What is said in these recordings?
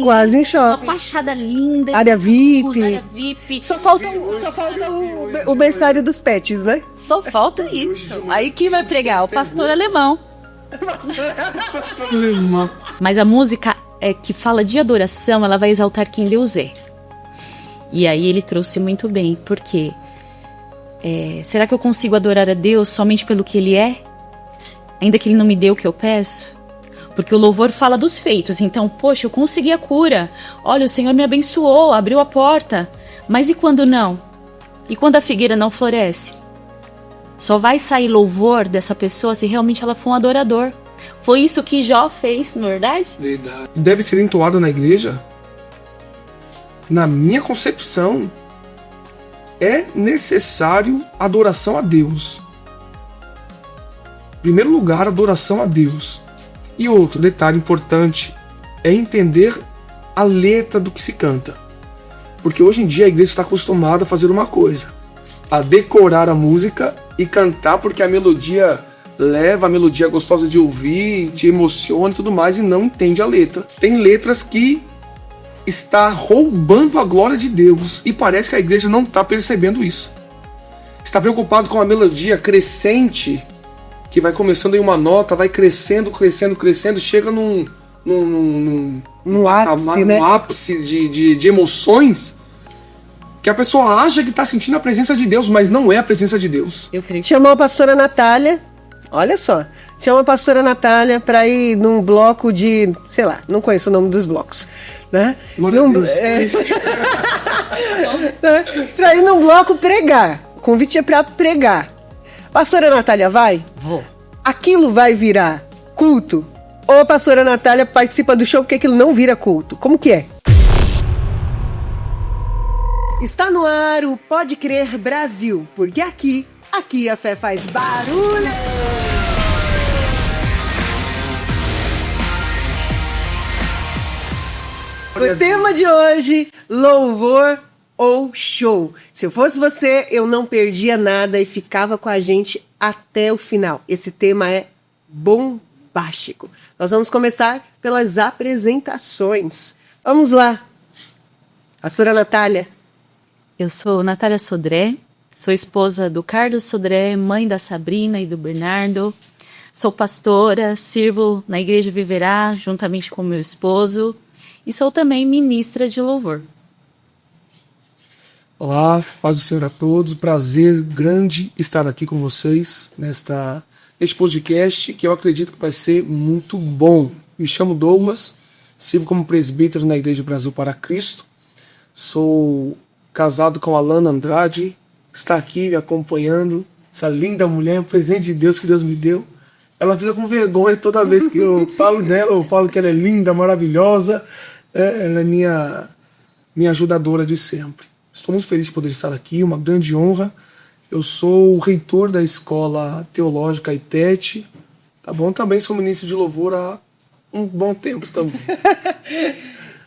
Quase em shopping. Uma fachada linda. Área VIP. Área VIP. Só falta o berçário dos pets, né? Só falta isso. Aí quem vai pregar? O pastor alemão. Mas a música que fala de adoração, ela vai exaltar quem Deus é. E aí ele trouxe muito bem, porque será que eu consigo adorar a Deus somente pelo que Ele é? Ainda que Ele não me dê o que eu peço? Porque o louvor fala dos feitos, então, poxa, eu consegui a cura. Olha, o Senhor me abençoou, abriu a porta. Mas e quando não? E quando a figueira não floresce? Só vai sair louvor dessa pessoa se realmente ela for um adorador. Foi isso que Jó fez, não é verdade? Verdade. Deve ser entoado na igreja? Na minha concepção, é necessário adoração a Deus. Em primeiro lugar, adoração a Deus. E outro detalhe importante é entender a letra do que se canta. Porque hoje em dia a igreja está acostumada a fazer uma coisa: a decorar a música e cantar porque a melodia leva, a melodia é gostosa de ouvir, te emociona e tudo mais, e não entende a letra. Tem letras que está roubando a glória de Deus e parece que a igreja não está percebendo isso. Está preocupado com a melodia crescente, que vai começando em uma nota, vai crescendo, chega num ápice, né? ápice de emoções, que a pessoa acha que está sentindo a presença de Deus, mas não é a presença de Deus. Chamou a pastora Natália, olha só, chamou a pastora Natália para ir num bloco de, sei lá, não conheço o nome dos blocos, né? Para ir num bloco pregar. O convite é para pregar. Pastora Natália vai? Vou. Aquilo vai virar culto? Ou a pastora Natália participa do show porque aquilo não vira culto? Como que é? Está no ar o Pode Crer Brasil, porque aqui a fé faz barulho! O tema de hoje, louvor ou show. Se eu fosse você, eu não perdia nada e ficava com a gente até o final. Esse tema é bombástico. Nós vamos começar pelas apresentações. Vamos lá. Pastora Natália. Eu sou Natália Sodré, sou esposa do Carlos Sodré, mãe da Sabrina e do Bernardo. Sou pastora, sirvo na Igreja Viverá, juntamente com meu esposo, e sou também ministra de louvor. Olá, paz do Senhor a todos, prazer grande estar aqui com vocês neste podcast, que eu acredito que vai ser muito bom. Me chamo Douglas, sirvo como presbítero na Igreja Brasil para Cristo, sou casado com a Alana Andrade, que está aqui me acompanhando, essa linda mulher, um presente de Deus que Deus me deu. Ela fica com vergonha toda vez que eu falo dela, eu falo que ela é linda, maravilhosa, ela é minha ajudadora de sempre. Estou muito feliz de poder estar aqui, uma grande honra. Eu sou o reitor da Escola Teológica ITET, tá bom? Também sou ministro de louvor há um bom tempo também.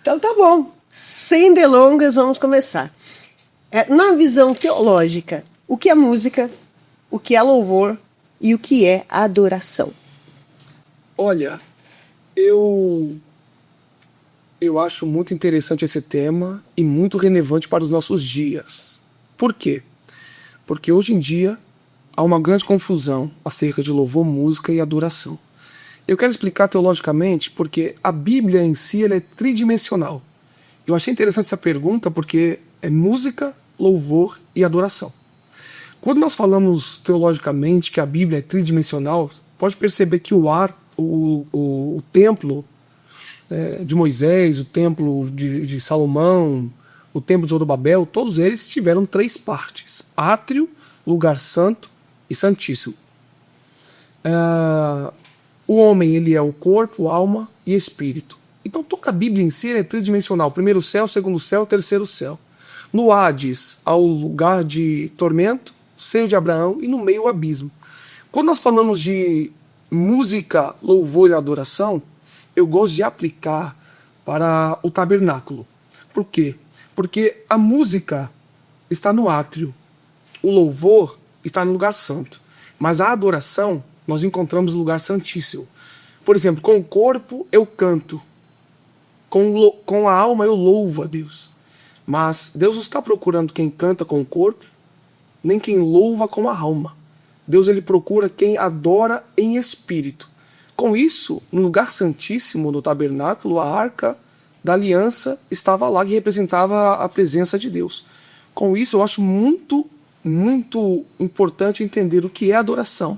Então tá bom. Sem delongas, vamos começar. Na visão teológica, o que é música, o que é louvor e o que é adoração? Olha, eu acho muito interessante esse tema e muito relevante para os nossos dias. Por quê? Porque hoje em dia há uma grande confusão acerca de louvor, música e adoração. Eu quero explicar teologicamente porque a Bíblia em si ela é tridimensional. Eu achei interessante essa pergunta porque é música, louvor e adoração. Quando nós falamos teologicamente que a Bíblia é tridimensional, pode perceber que o templo de Moisés, o templo de Salomão, o templo de Zorobabel, todos eles tiveram 3 partes: átrio, lugar santo e santíssimo. O homem ele é o corpo, alma e espírito. Então toda a Bíblia em si é tridimensional: primeiro céu, segundo céu, terceiro céu. No Hades, ao lugar de tormento, seio de Abraão, e no meio o abismo. Quando nós falamos de música, louvor e adoração, eu gosto de aplicar para o tabernáculo. Por quê? Porque a música está no átrio, o louvor está no lugar santo, mas a adoração nós encontramos no lugar santíssimo. Por exemplo, com o corpo eu canto, com a alma eu louvo a Deus. Mas Deus não está procurando quem canta com o corpo, nem quem louva com a alma. Deus ele procura quem adora em espírito. Com isso, no lugar santíssimo, no tabernáculo, a arca da aliança estava lá, que representava a presença de Deus. Com isso, eu acho muito, muito importante entender o que é adoração,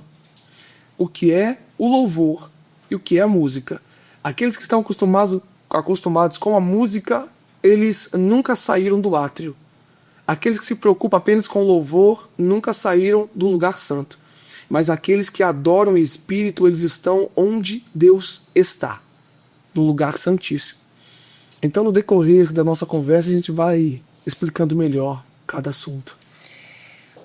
o que é o louvor e o que é a música. Aqueles que estão acostumados com a música, eles nunca saíram do átrio. Aqueles que se preocupam apenas com o louvor nunca saíram do lugar santo. Mas aqueles que adoram em espírito, eles estão onde Deus está, no lugar santíssimo. Então, no decorrer da nossa conversa, a gente vai explicando melhor cada assunto.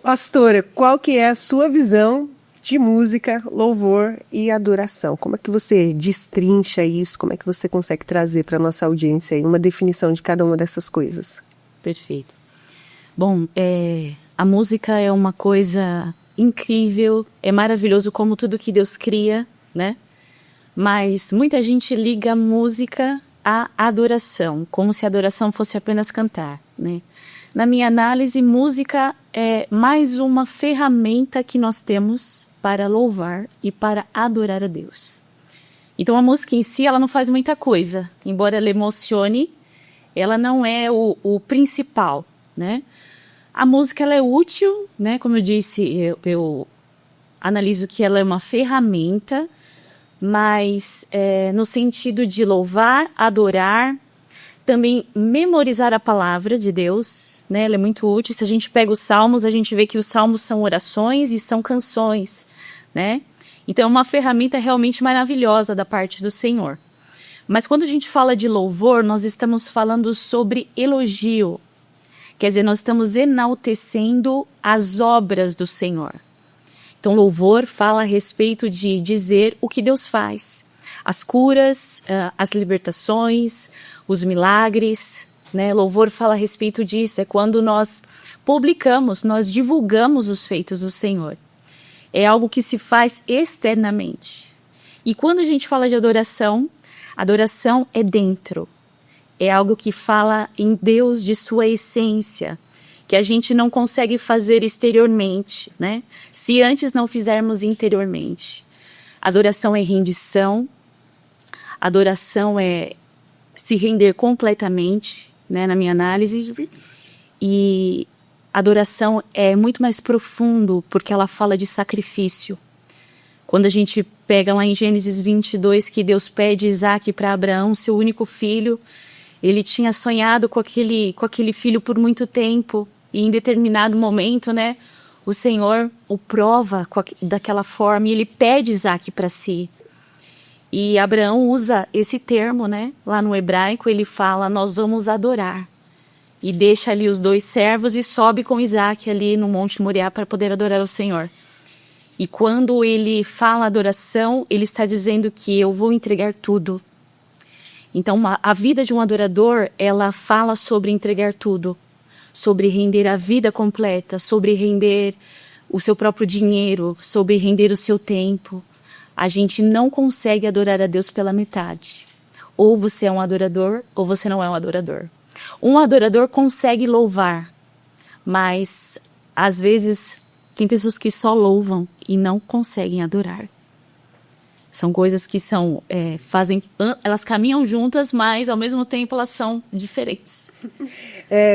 Pastora, qual que é a sua visão de música, louvor e adoração? Como é que você destrincha isso? Como é que você consegue trazer para a nossa audiência aí uma definição de cada uma dessas coisas? Perfeito. Bom, a música é uma coisa incrível, é maravilhoso como tudo que Deus cria, né? Mas muita gente liga a música à adoração, como se a adoração fosse apenas cantar, né? Na minha análise, música é mais uma ferramenta que nós temos para louvar e para adorar a Deus. Então a música em si, ela não faz muita coisa, embora ela emocione, ela não é o principal, né? A música ela é útil, né? Como eu disse, eu analiso que ela é uma ferramenta, mas no sentido de louvar, adorar, também memorizar a palavra de Deus, né? Ela é muito útil. Se a gente pega os salmos, a gente vê que os salmos são orações e são canções, né? Então é uma ferramenta realmente maravilhosa da parte do Senhor. Mas quando a gente fala de louvor, nós estamos falando sobre elogio. Quer dizer, nós estamos enaltecendo as obras do Senhor. Então, louvor fala a respeito de dizer o que Deus faz. As curas, as libertações, os milagres, né? Louvor fala a respeito disso. É quando nós publicamos, nós divulgamos os feitos do Senhor. É algo que se faz externamente. E quando a gente fala de adoração, adoração é dentro. É algo que fala em Deus de sua essência, que a gente não consegue fazer exteriormente, né? Se antes não fizermos interiormente. Adoração é rendição, adoração é se render completamente, né, na minha análise. E adoração é muito mais profundo, porque ela fala de sacrifício. Quando a gente pega lá em Gênesis 22, que Deus pede Isaac para Abraão, seu único filho, ele tinha sonhado com aquele filho por muito tempo, e em determinado momento, né, o Senhor o prova daquela forma, e ele pede Isaac para si. E Abraão usa esse termo, né, lá no hebraico, ele fala, nós vamos adorar. E deixa ali os dois servos e sobe com Isaac ali no Monte Moriá para poder adorar o Senhor. E quando ele fala adoração, ele está dizendo que eu vou entregar tudo. Então, a vida de um adorador, ela fala sobre entregar tudo, sobre render a vida completa, sobre render o seu próprio dinheiro, sobre render o seu tempo. A gente não consegue adorar a Deus pela metade. Ou você é um adorador, ou você não é um adorador. Um adorador consegue louvar, mas às vezes tem pessoas que só louvam e não conseguem adorar. São coisas que elas caminham juntas, mas ao mesmo tempo elas são diferentes.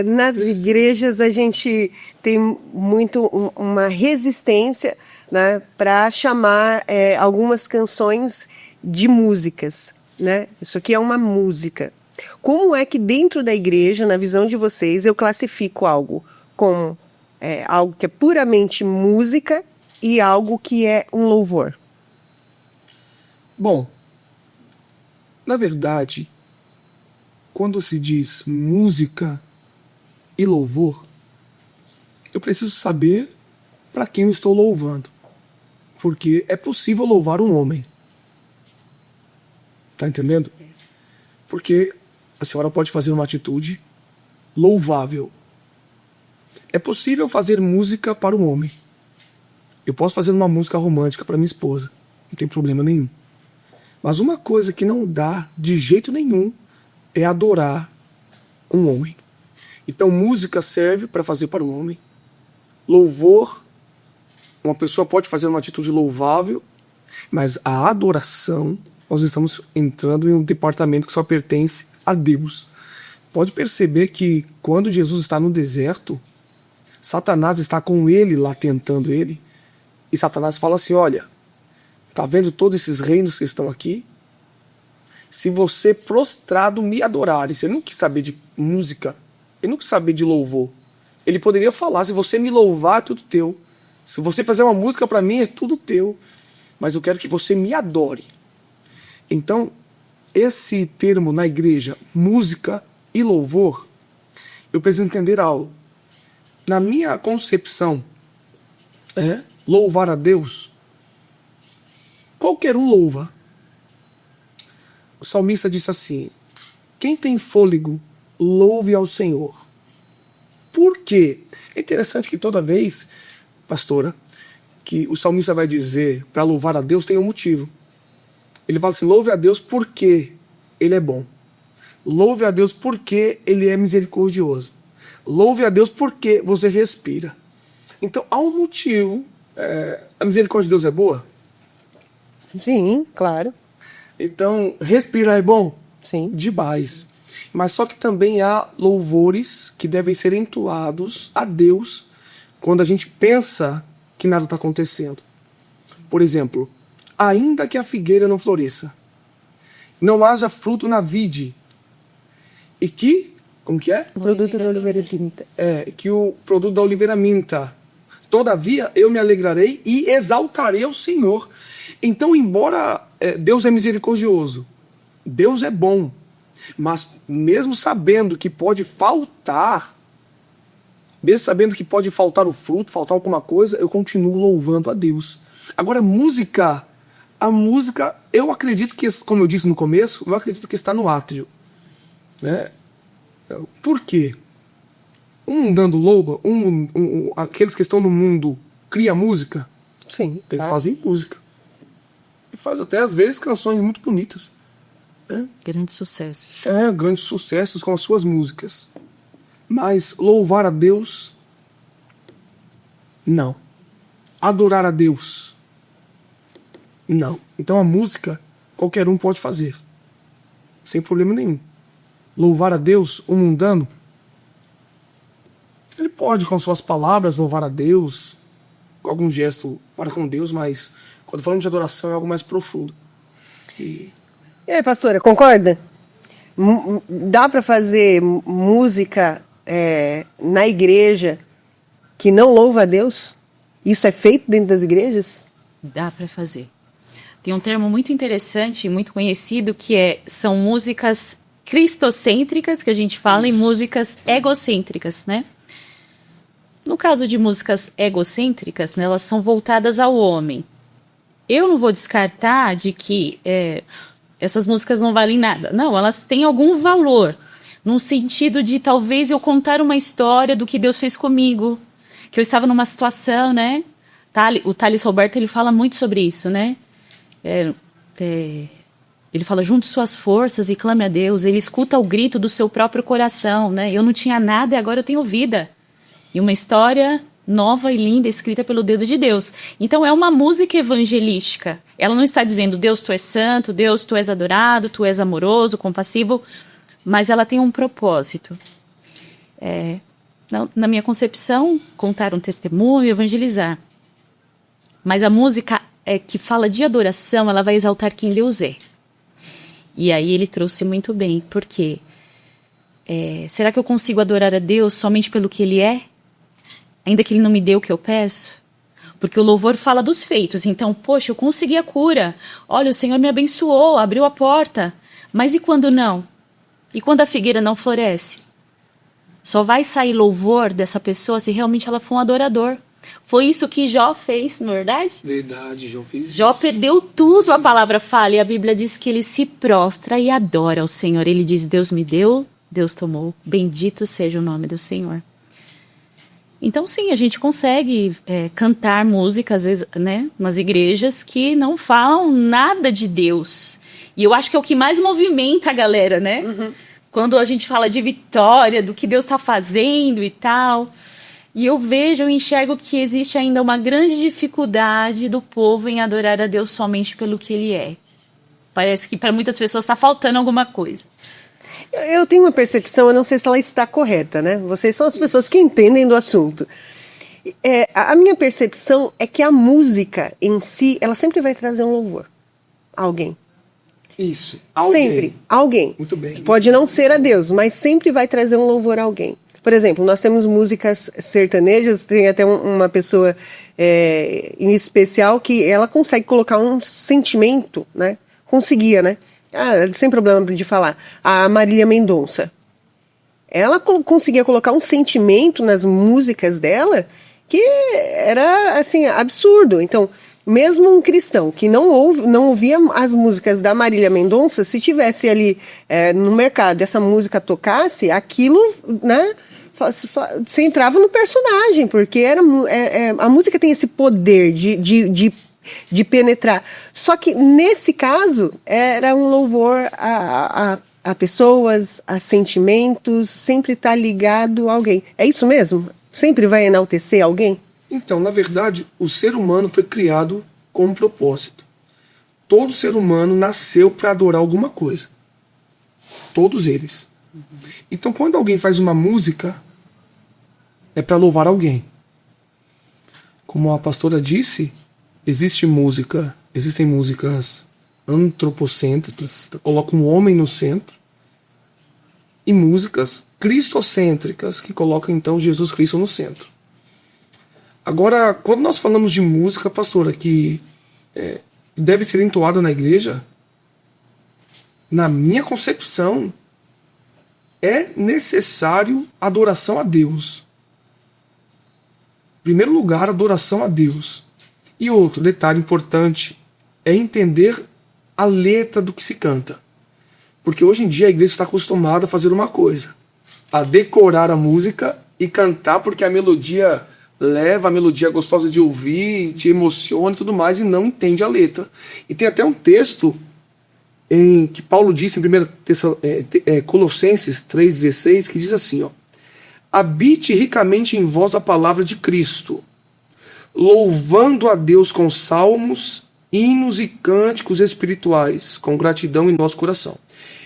Nas igrejas a gente tem muito uma resistência, né, para chamar algumas canções de músicas, né? Isso aqui é uma música. Como é que dentro da igreja, na visão de vocês, eu classifico algo como algo que é puramente música e algo que é um louvor? Bom, na verdade, quando se diz música e louvor, eu preciso saber para quem eu estou louvando. Porque é possível louvar um homem. Tá entendendo? Porque a senhora pode fazer uma atitude louvável. É possível fazer música para um homem. Eu posso fazer uma música romântica para minha esposa. Não tem problema nenhum. Mas uma coisa que não dá de jeito nenhum é adorar um homem. Então, música serve para fazer para um homem. Louvor, uma pessoa pode fazer uma atitude louvável, mas a adoração, nós estamos entrando em um departamento que só pertence a Deus. Pode perceber que quando Jesus está no deserto, Satanás está com ele lá tentando ele, e Satanás fala assim: olha, tá vendo todos esses reinos que estão aqui? Se você prostrado me adorares, ele não quis saber de música, ele não quis saber de louvor. Ele poderia falar: se você me louvar, é tudo teu. Se você fazer uma música para mim, é tudo teu. Mas eu quero que você me adore. Então, esse termo na igreja, música e louvor, eu preciso entender algo. Na minha concepção, louvar a Deus, qualquer um louva. O salmista disse assim: quem tem fôlego, louve ao Senhor. Por quê? É interessante que toda vez, pastora, que o salmista vai dizer para louvar a Deus, tem um motivo. Ele fala assim: louve a Deus porque Ele é bom. Louve a Deus porque Ele é misericordioso. Louve a Deus porque você respira. Então há um motivo. A misericórdia de Deus é boa? Sim, claro. Então, respirar é bom? Sim. Demais. Mas só que também há louvores que devem ser entoados a Deus quando a gente pensa que nada está acontecendo. Por exemplo, ainda que a figueira não floresça, não haja fruto na vide, e que, como que é? O produto da oliveira tinta. Que o produto da oliveira minta. Todavia eu me alegrarei e exaltarei ao Senhor. Então, embora Deus é misericordioso, Deus é bom, mas mesmo sabendo que pode faltar, mesmo sabendo que pode faltar o fruto, faltar alguma coisa, eu continuo louvando a Deus. Agora, a música, eu acredito que, como eu disse no começo, eu acredito que está no átrio. Né? Por quê? Dando louva, aqueles que estão no mundo cria música. Sim. Eles fazem música. E faz até, às vezes, canções muito bonitas. Grandes sucessos. Grandes sucessos com as suas músicas. Mas louvar a Deus, não. Adorar a Deus, não. Então a música, qualquer um pode fazer. Sem problema nenhum. Louvar a Deus, um mundano, ele pode, com suas palavras, louvar a Deus, com algum gesto para com Deus, mas quando falamos de adoração é algo mais profundo. E aí, pastora, concorda? Dá para fazer música na igreja que não louva a Deus? Isso é feito dentro das igrejas? Dá para fazer. Tem um termo muito interessante e muito conhecido que são músicas cristocêntricas, que a gente fala, e músicas egocêntricas, né? No caso de músicas egocêntricas, né, elas são voltadas ao homem. Eu não vou descartar de que essas músicas não valem nada. Não, elas têm algum valor, no sentido de talvez eu contar uma história do que Deus fez comigo, que eu estava numa situação, né? O Thales Roberto, ele fala muito sobre isso, né? Ele fala: junte suas forças e clame a Deus. Ele escuta o grito do seu próprio coração, né? Eu não tinha nada e agora eu tenho vida. E uma história nova e linda, escrita pelo dedo de Deus. Então é uma música evangelística. Ela não está dizendo: Deus, tu és santo, Deus, tu és adorado, tu és amoroso, compassivo, mas ela tem um propósito. Na minha concepção, contar um testemunho, evangelizar. Mas a música que fala de adoração, ela vai exaltar quem Deus é. E aí ele trouxe muito bem, porque será que eu consigo adorar a Deus somente pelo que Ele é? Ainda que Ele não me dê o que eu peço? Porque o louvor fala dos feitos. Então, poxa, eu consegui a cura. Olha, o Senhor me abençoou, abriu a porta. Mas e quando não? E quando a figueira não floresce? Só vai sair louvor dessa pessoa se realmente ela for um adorador. Foi isso que Jó fez, não é verdade? Verdade, Jó fez isso. Jó perdeu tudo, a palavra fala. E a Bíblia diz que ele se prostra e adora ao Senhor. Ele diz: Deus me deu, Deus tomou. Bendito seja o nome do Senhor. Então, sim, a gente consegue cantar músicas, às vezes, né, nas igrejas que não falam nada de Deus. E eu acho que é o que mais movimenta a galera, né? Uhum. quando a gente fala de vitória, do que Deus está fazendo e tal. E eu enxergo que existe ainda uma grande dificuldade do povo em adorar a Deus somente pelo que Ele é. Parece que para muitas pessoas está faltando alguma coisa. Eu tenho uma percepção, eu não sei se ela está correta, né? Vocês são as pessoas que entendem do assunto. A minha percepção é que a música em si, ela sempre vai trazer um louvor a alguém. Isso. Alguém. Sempre. Alguém. Muito bem. Pode não ser a Deus, mas sempre vai trazer um louvor a alguém. Por exemplo, nós temos músicas sertanejas, tem até uma pessoa em especial que ela consegue colocar um sentimento, né? Conseguia, né? Sem problema de falar. A Marília Mendonça. Ela conseguia colocar um sentimento nas músicas dela que era, assim, absurdo. Então, mesmo um cristão que não ouvia as músicas da Marília Mendonça, se tivesse ali no mercado essa música tocasse, aquilo, né, você entrava no personagem, porque a música tem esse poder de penetrar. Só que, nesse caso, era um louvor a pessoas, a sentimentos, sempre está ligado a alguém. É isso mesmo? Sempre vai enaltecer alguém? Então, na verdade, o ser humano foi criado com um propósito. Todo ser humano nasceu para adorar alguma coisa. Todos eles. Então, quando alguém faz uma música, é para louvar alguém. Como a pastora disse, existem músicas antropocêntricas, colocam o homem no centro, e músicas cristocêntricas, que colocam então Jesus Cristo no centro. Agora, quando nós falamos de música, pastora, que deve ser entoada na igreja, na minha concepção, é necessário adoração a Deus. Em primeiro lugar, adoração a Deus. E outro detalhe importante é entender a letra do que se canta. Porque hoje em dia a igreja está acostumada a fazer uma coisa: a decorar a música e cantar, porque a melodia leva, a melodia é gostosa de ouvir, te emociona e tudo mais, e não entende a letra. E tem até um texto em que Paulo disse em 1 Colossenses 3,16, que diz assim, ó: habite ricamente em vós a palavra de Cristo, louvando a Deus com salmos, hinos e cânticos espirituais, com gratidão em nosso coração.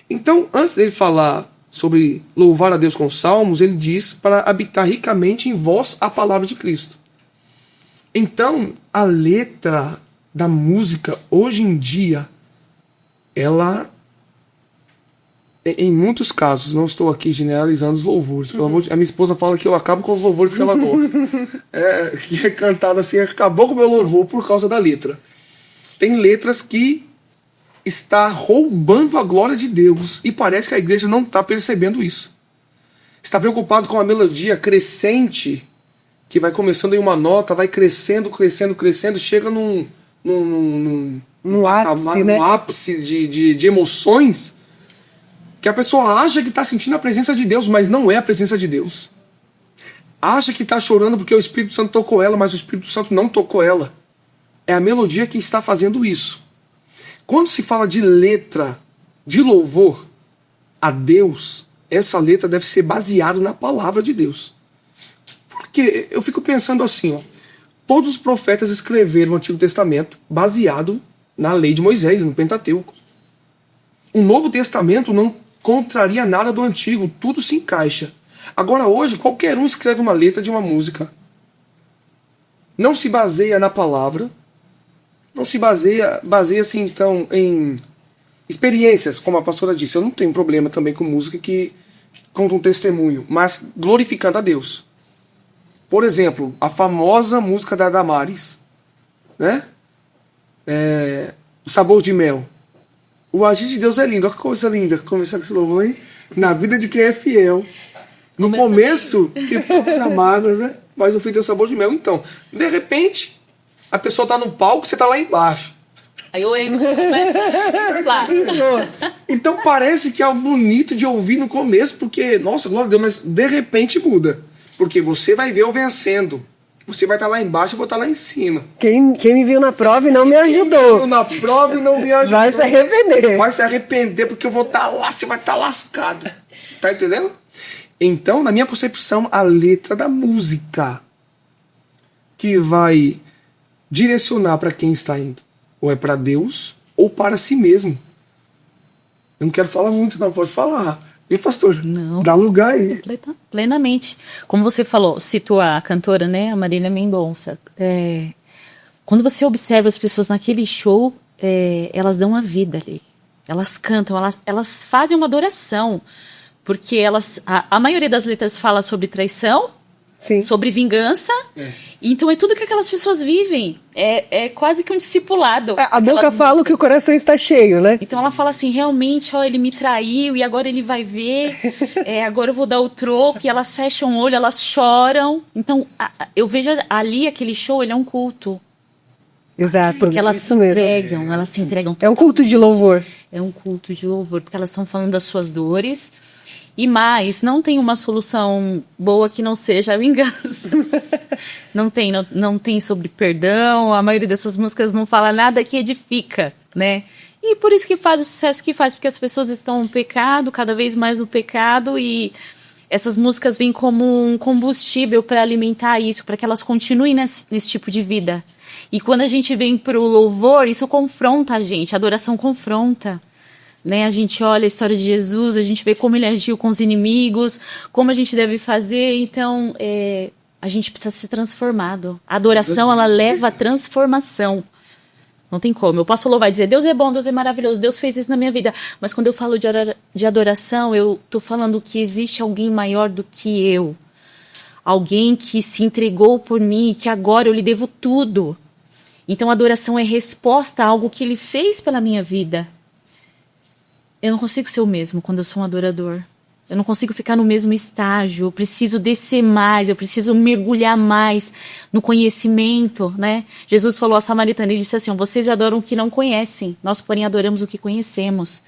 Então, antes dele falar sobre louvar a Deus com salmos, ele diz para habitar ricamente em vós a palavra de Cristo. Então, a letra da música, hoje em dia, ela, em muitos casos, não estou aqui generalizando os louvores, pelo amor de, a minha esposa fala que eu acabo com os louvores porque ela gosta. Que é cantado assim, acabou com o meu louvor por causa da letra. Tem letras que está roubando a glória de Deus, e parece que a igreja não está percebendo isso. Está preocupado com a melodia crescente, que vai começando em uma nota, vai crescendo, chega num ápice, né? Ápice de emoções, que a pessoa acha que está sentindo a presença de Deus, mas não é a presença de Deus. Acha que está chorando porque o Espírito Santo tocou ela, mas o Espírito Santo não tocou ela. É a melodia que está fazendo isso. Quando se fala de letra de louvor a Deus, essa letra deve ser baseada na palavra de Deus. Porque eu fico pensando assim, ó, todos os profetas escreveram o Antigo Testamento baseado na lei de Moisés, no Pentateuco. O Novo Testamento não contraria nada do Antigo, tudo se encaixa. Agora hoje, qualquer um escreve uma letra de uma música. Não se baseia na palavra, não se baseia-se então em experiências, como a pastora disse. Eu não tenho problema também com música que conta um testemunho, mas glorificando a Deus. Por exemplo, a famosa música da Damares, né? O Sabor de Mel. O agir de Deus é lindo. Olha que coisa linda começar com esse louvor, hein? Na vida de quem é fiel. No começo, tem poucas amargas, né? Mas no fim tem o sabor de mel. Então, de repente, a pessoa está no palco, você está lá embaixo. Aí eu começo lá. Então parece que é algo bonito de ouvir no começo, porque, nossa, glória a Deus, mas de repente muda. Porque você vai ver eu vencendo. Você vai estar lá embaixo, eu vou estar lá em cima. Quem me viu na prova e não me ajudou. Na prova e não me ajudou. Vai se arrepender. Vai se arrepender, porque eu vou estar lá, você vai estar lascado. Tá entendendo? Então, na minha concepção, a letra da música que vai direcionar para quem está indo. Ou é para Deus, ou para si mesmo. Eu não quero falar muito, não. Pode falar. E pastor, Não. dá lugar aí. Plenamente. Como você falou, citou a cantora, né, a Marília Mendonça. Quando você observa as pessoas naquele show, elas dão a vida ali. Elas cantam, elas fazem uma adoração. Porque a maioria das letras fala sobre traição, Sim. sobre vingança. Então é tudo que aquelas pessoas vivem. É quase que um discipulado. A boca fala que o coração está cheio, né? Então ela fala assim, realmente, ó, ele me traiu e agora ele vai ver, agora eu vou dar o troco, e elas fecham o olho, elas choram. Então eu vejo ali aquele show, ele é um culto. Exato, Porque elas isso mesmo. elas se entregam. É um culto de louvor. É um culto de louvor, porque elas estão falando das suas dores. E mais, não tem uma solução boa que não seja a vingança. não tem sobre perdão, a maioria dessas músicas não fala nada que edifica, né? E por isso que faz o sucesso que faz, porque as pessoas estão no pecado, cada vez mais no pecado, e essas músicas vêm como um combustível para alimentar isso, para que elas continuem nesse tipo de vida. E quando a gente vem pro louvor, isso confronta a gente, a adoração confronta. Né? A gente olha a história de Jesus, a gente vê como ele agiu com os inimigos, como a gente deve fazer, então a gente precisa ser transformado. A adoração, ela leva à transformação. Não tem como. Eu posso louvar e dizer, Deus é bom, Deus é maravilhoso, Deus fez isso na minha vida. Mas quando eu falo de adoração, eu tô falando que existe alguém maior do que eu. Alguém que se entregou por mim e que agora eu lhe devo tudo. Então a adoração é resposta a algo que ele fez pela minha vida. Eu não consigo ser o mesmo quando eu sou um adorador. Eu não consigo ficar no mesmo estágio. Eu preciso descer mais, eu preciso mergulhar mais no conhecimento, né? Jesus falou à samaritana, ele disse assim, vocês adoram o que não conhecem, nós, porém, adoramos o que conhecemos.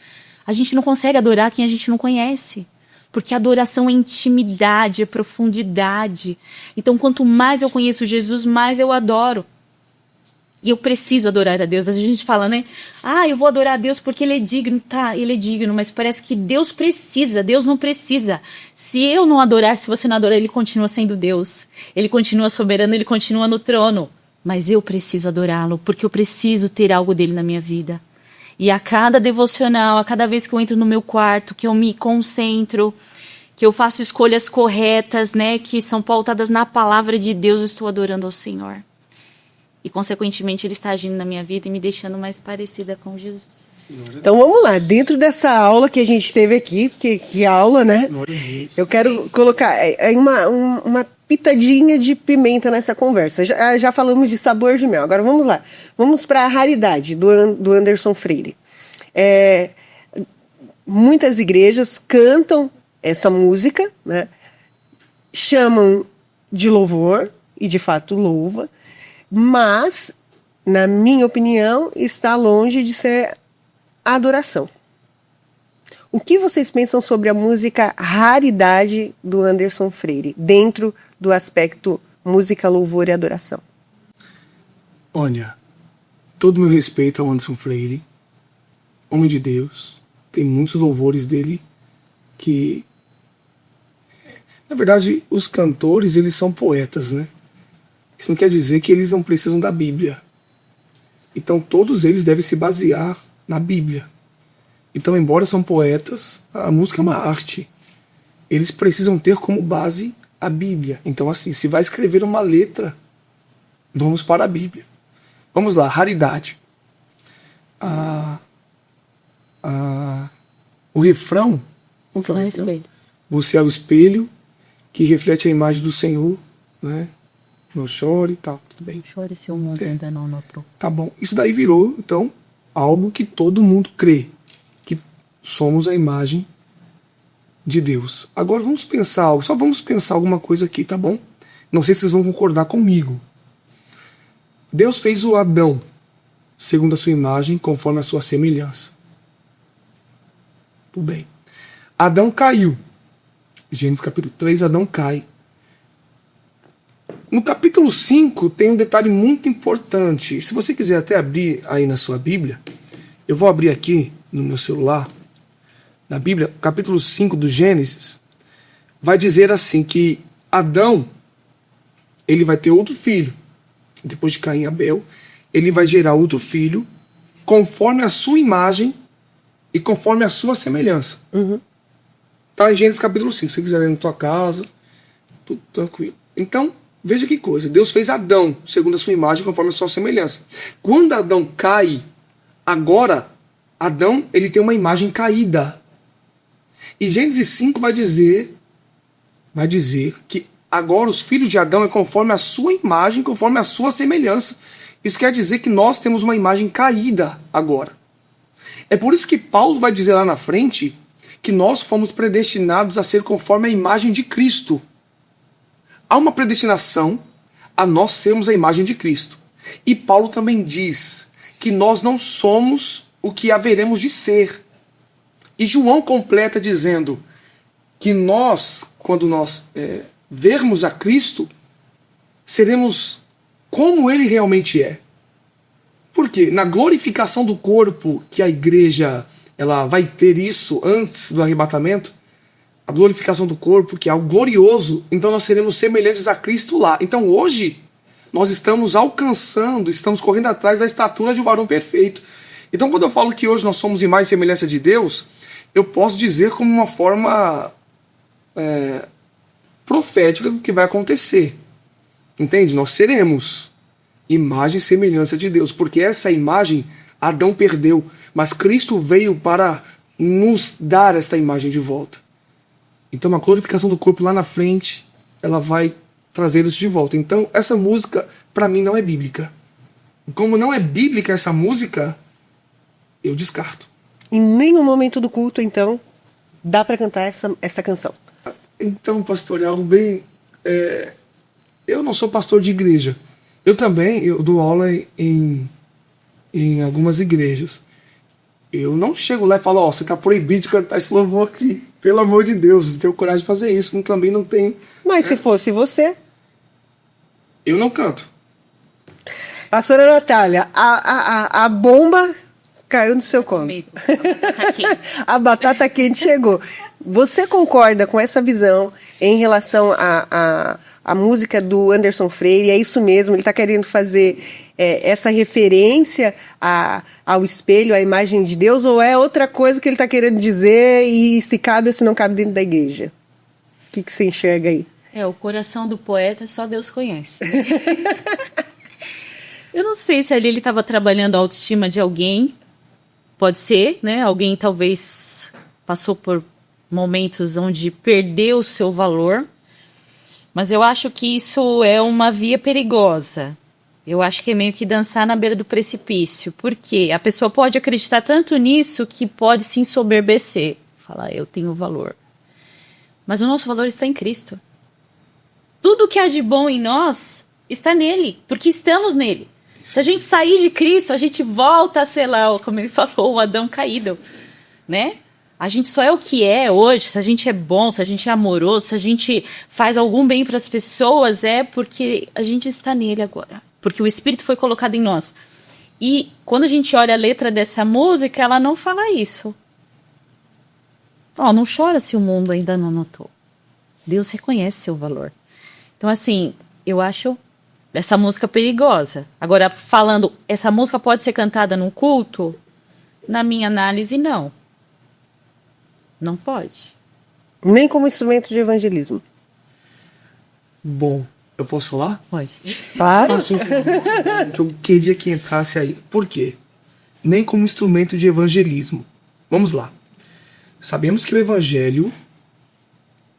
A gente não consegue adorar quem a gente não conhece, porque adoração é intimidade, é profundidade. Então, quanto mais eu conheço Jesus, mais eu adoro. E eu preciso adorar a Deus. A gente fala, né? Eu vou adorar a Deus porque ele é digno. Tá, ele é digno, mas parece que Deus precisa. Deus não precisa. Se eu não adorar, se você não adorar, ele continua sendo Deus. Ele continua soberano, ele continua no trono. Mas eu preciso adorá-lo, porque eu preciso ter algo dele na minha vida. E a cada devocional, a cada vez que eu entro no meu quarto, que eu me concentro, que eu faço escolhas corretas, né? Que são pautadas na palavra de Deus, eu estou adorando ao Senhor. E, consequentemente, ele está agindo na minha vida e me deixando mais parecida com Jesus. Então, vamos lá. Dentro dessa aula que a gente teve aqui, que aula, né? Eu quero colocar uma pitadinha de pimenta nessa conversa. Já falamos de sabor de mel. Agora, vamos lá. Vamos para a raridade do Anderson Freire. Muitas igrejas cantam essa música, né? Chamam de louvor, e de fato louva. Mas, na minha opinião, está longe de ser adoração. O que vocês pensam sobre a música Raridade do Anderson Freire, dentro do aspecto música, louvor e adoração? Olha, todo o meu respeito ao Anderson Freire, homem de Deus, tem muitos louvores dele que... Na verdade, os cantores, eles são poetas, né? Isso não quer dizer que eles não precisam da Bíblia. Então todos eles devem se basear na Bíblia. Então, embora são poetas, a música é uma arte. Eles precisam ter como base a Bíblia. Então, assim, se vai escrever uma letra, vamos para a Bíblia. Vamos lá, raridade. O refrão... Você é o espelho que reflete a imagem do Senhor, né? Não chore e tal, tudo bem. Chore se o mundo ainda não notou. Tá bom. Isso daí virou, então, algo que todo mundo crê. Que somos a imagem de Deus. Agora vamos pensar algo. Só vamos pensar alguma coisa aqui, tá bom? Não sei se vocês vão concordar comigo. Deus fez o Adão segundo a sua imagem, conforme a sua semelhança. Tudo bem. Adão caiu. Gênesis capítulo 3, Adão cai. No capítulo 5 tem um detalhe muito importante. Se você quiser até abrir aí na sua Bíblia, eu vou abrir aqui no meu celular, na Bíblia, capítulo 5 do Gênesis, vai dizer assim que Adão, ele vai ter outro filho. Depois de Caim e Abel, ele vai gerar outro filho conforme a sua imagem e conforme a sua semelhança. Tá em Gênesis capítulo 5, se você quiser ler na tua casa, tudo tranquilo. Então, veja que coisa. Deus fez Adão segundo a sua imagem, conforme a sua semelhança. Quando Adão cai, agora, Adão, ele tem uma imagem caída. E Gênesis 5 vai dizer que agora os filhos de Adão é conforme a sua imagem, conforme a sua semelhança. Isso quer dizer que nós temos uma imagem caída agora. É por isso que Paulo vai dizer lá na frente que nós fomos predestinados a ser conforme a imagem de Cristo. Há uma predestinação a nós sermos a imagem de Cristo. E Paulo também diz que nós não somos o que haveremos de ser. E João completa dizendo que nós, quando nós vermos a Cristo, seremos como ele realmente é. Por quê? Na glorificação do corpo, que a igreja ela vai ter isso antes do arrebatamento, a glorificação do corpo, que é algo glorioso, então nós seremos semelhantes a Cristo lá. Então hoje, nós estamos alcançando, estamos correndo atrás da estatura de um varão perfeito. Então quando eu falo que hoje nós somos imagem e semelhança de Deus, eu posso dizer como uma forma profética do que vai acontecer. Entende? Nós seremos imagem e semelhança de Deus, porque essa imagem Adão perdeu, mas Cristo veio para nos dar esta imagem de volta. Então a glorificação do corpo lá na frente, ela vai trazer isso de volta. Então essa música, para mim, não é bíblica. Como não é bíblica essa música, eu descarto. Em nenhum momento do culto, então, dá para cantar essa canção. Então, pastor, é algo bem... eu não sou pastor de igreja. Eu dou aula em algumas igrejas. Eu não chego lá e falo, você está proibido de cantar esse louvor aqui. Pelo amor de Deus, não tenho coragem de fazer isso. Eu também não tenho. Mas se fosse você... Eu não canto. Pastora Natália, a bomba caiu no seu colo. A batata quente chegou. Você concorda com essa visão em relação à música do Anderson Freire? É isso mesmo? Ele está querendo fazer essa referência ao espelho, à imagem de Deus? Ou é outra coisa que ele está querendo dizer e se cabe ou se não cabe dentro da igreja? O que você enxerga aí? O coração do poeta só Deus conhece. Eu não sei se ali ele estava trabalhando a autoestima de alguém. Pode ser, né? Alguém talvez passou por momentos onde perdeu o seu valor. Mas eu acho que isso é uma via perigosa. Eu acho que é meio que dançar na beira do precipício. Por quê? A pessoa pode acreditar tanto nisso que pode se ensoberbecer. Falar, eu tenho valor. Mas o nosso valor está em Cristo. Tudo que há de bom em nós está nele, porque estamos nele. Se a gente sair de Cristo, a gente volta a ser lá, como ele falou, o Adão caído, né? A gente só é o que é hoje, se a gente é bom, se a gente é amoroso, se a gente faz algum bem para as pessoas, é porque a gente está nele agora. Porque o Espírito foi colocado em nós. E quando a gente olha a letra dessa música, ela não fala isso. Não chora se o mundo ainda não notou. Deus reconhece seu valor. Então, assim, eu acho essa música perigosa. Agora, falando, essa música pode ser cantada num culto? Na minha análise, não. Não pode. Nem como instrumento de evangelismo. Bom, eu posso falar? Pode. Claro. Eu queria que entrasse aí. Por quê? Nem como instrumento de evangelismo. Vamos lá. Sabemos que o evangelho,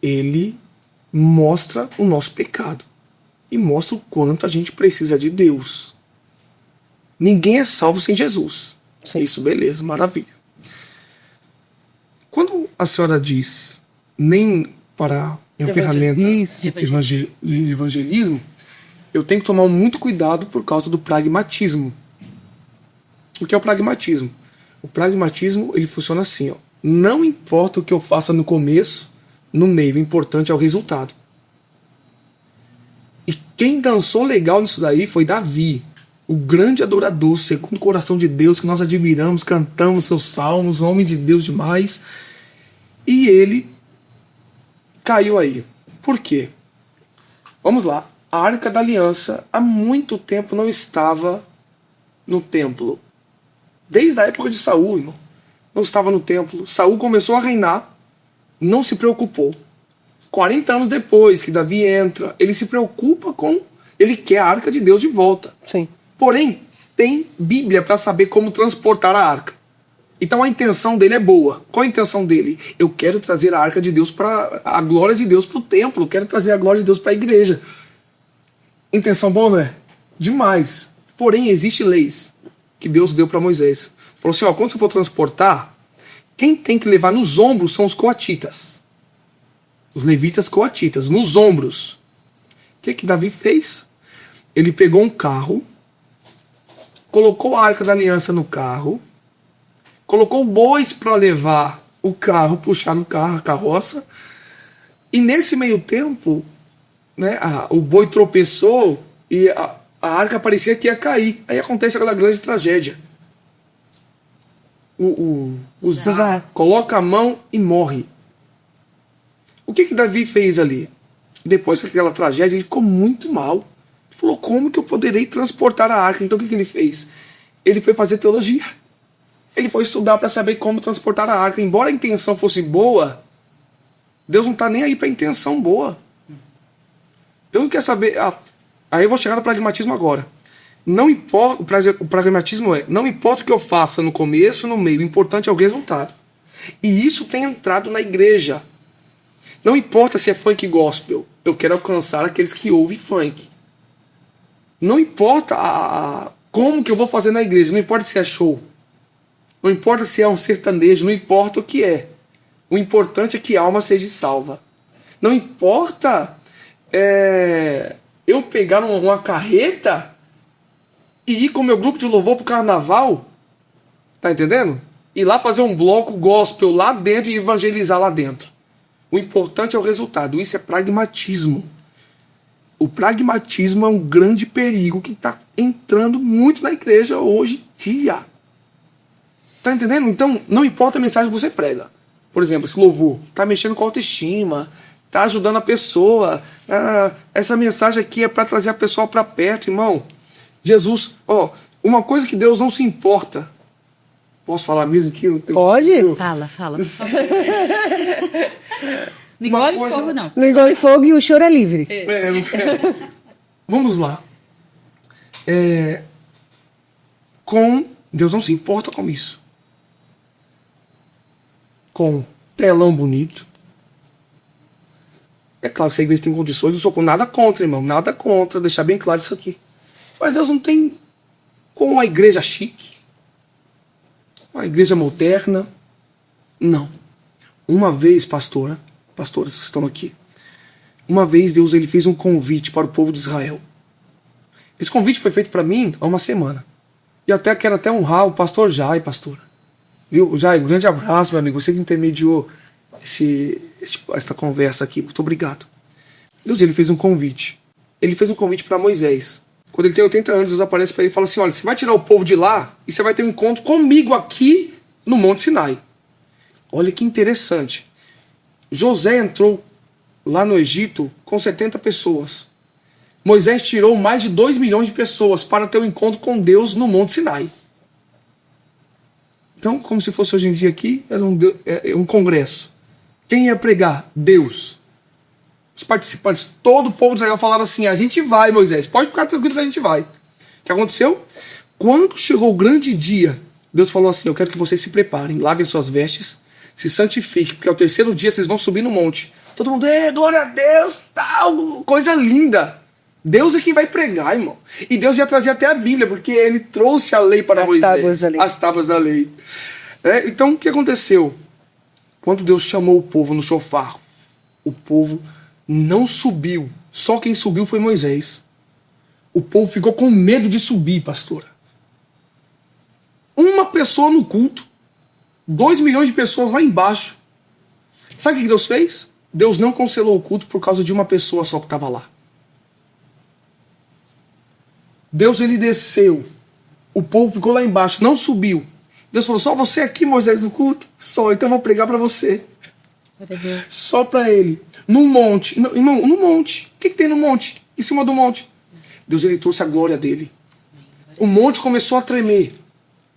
ele mostra o nosso pecado. E mostra o quanto a gente precisa de Deus. Ninguém é salvo sem Jesus. Sim. Isso, beleza, maravilha. Quando a senhora diz nem para uma ferramenta de evangelismo, eu tenho que tomar muito cuidado por causa do pragmatismo. O que é o pragmatismo? O pragmatismo, ele funciona assim, ó. Não importa o que eu faça no começo, no meio, o importante é o resultado. E quem dançou legal nisso daí foi Davi, o grande adorador, segundo o coração de Deus, que nós admiramos, cantamos seus salmos, homem de Deus demais. E ele caiu aí. Por quê? Vamos lá. A Arca da Aliança há muito tempo não estava no templo. Desde a época de Saul, irmão. Não estava no templo. Saul começou a reinar, não se preocupou. 40 anos depois que Davi entra, ele se preocupa com... Ele quer a Arca de Deus de volta. Sim. Porém, tem Bíblia para saber como transportar a Arca. Então a intenção dele é boa. Qual a intenção dele? Eu quero trazer a Arca de Deus para a glória de Deus para o templo. Eu quero trazer a glória de Deus para a igreja. Intenção boa, não é? Demais. Porém, existem leis que Deus deu para Moisés. Falou assim, ó, quando você for transportar, quem tem que levar nos ombros são os coatitas. Os levitas coatitas, nos ombros. O que Davi fez? Ele pegou um carro, colocou a Arca da Aliança no carro, colocou bois para levar o carro, puxar no carro, a carroça, e nesse meio tempo, né, o boi tropeçou e a arca parecia que ia cair. Aí acontece aquela grande tragédia. O Uzá coloca a mão e morre. O que Davi fez ali? Depois daquela tragédia, ele ficou muito mal. Ele falou, como que eu poderei transportar a arca? Então o que ele fez? Ele foi fazer teologia. Ele foi estudar para saber como transportar a arca. Embora a intenção fosse boa, Deus não está nem aí para a intenção boa. Deus não quer saber... aí eu vou chegar no pragmatismo agora. Não importa, o pragmatismo não importa o que eu faça no começo, no meio, o importante é o resultado. E isso tem entrado na igreja. Não importa se é funk gospel, eu quero alcançar aqueles que ouvem funk. Não importa como que eu vou fazer na igreja, não importa se é show, não importa se é um sertanejo, não importa o que é. O importante é que a alma seja salva. Não importa eu pegar uma carreta e ir com o meu grupo de louvor pro carnaval, tá entendendo? Ir lá fazer um bloco gospel lá dentro e evangelizar lá dentro. O importante é o resultado. Isso é pragmatismo. O pragmatismo é um grande perigo que está entrando muito na igreja hoje em dia. Tá entendendo? Então, não importa a mensagem que você prega. Por exemplo, esse louvor está mexendo com a autoestima, está ajudando a pessoa. Essa mensagem aqui é para trazer a pessoa para perto, irmão. Jesus, uma coisa que Deus não se importa. Posso falar mesmo aqui? Pode? Fala. Não engole fogo, não. Não engole fogo e o choro é livre. Vamos lá. Deus não se importa com isso. Com telão bonito. É claro que se a igreja tem condições, eu sou com nada contra, irmão. Nada contra, deixar bem claro isso aqui. Mas Deus não tem com uma igreja chique. Uma igreja moderna. Não. Uma vez, pastores que estão aqui. Uma vez Deus ele fez um convite para o povo de Israel. Esse convite foi feito para mim há uma semana. E até quero honrar o pastor Jai, pastora. Viu? Jai, um grande abraço, meu amigo. Você que intermediou esta conversa aqui. Muito obrigado. Deus ele fez um convite. Ele fez um convite para Moisés. Quando ele tem 80 anos, Deus aparece para ele e fala assim, olha, você vai tirar o povo de lá e você vai ter um encontro comigo aqui no Monte Sinai. Olha que interessante. José entrou lá no Egito com 70 pessoas. Moisés tirou mais de 2 milhões de pessoas para ter um encontro com Deus no Monte Sinai. Então, como se fosse hoje em dia aqui, era um congresso. Quem ia pregar? Deus. Os participantes, todo o povo de Israel falaram assim, a gente vai, Moisés, pode ficar tranquilo que a gente vai. O que aconteceu? Quando chegou o grande dia, Deus falou assim, eu quero que vocês se preparem, lavem suas vestes, se santifiquem, porque ao terceiro dia vocês vão subir no monte. Todo mundo, glória a Deus, tal, coisa linda. Deus é quem vai pregar, irmão. E Deus ia trazer até a Bíblia, porque ele trouxe a lei para Moisés. As tábuas da lei. Então, o que aconteceu? Quando Deus chamou o povo no shofar, o povo não subiu. Só quem subiu foi Moisés. O povo ficou com medo de subir, pastora. Uma pessoa no culto. 2 milhões de pessoas lá embaixo. Sabe o que Deus fez? Deus não cancelou o culto por causa de uma pessoa só que estava lá. Deus ele desceu. O povo ficou lá embaixo, não subiu. Deus falou, só você aqui, Moisés, no culto? Só, então eu vou pregar para você. Glória a Deus. Só para ele. No monte. Irmão, no monte. O que tem no monte? Em cima do monte. Deus, ele trouxe a glória dele. O monte começou a tremer.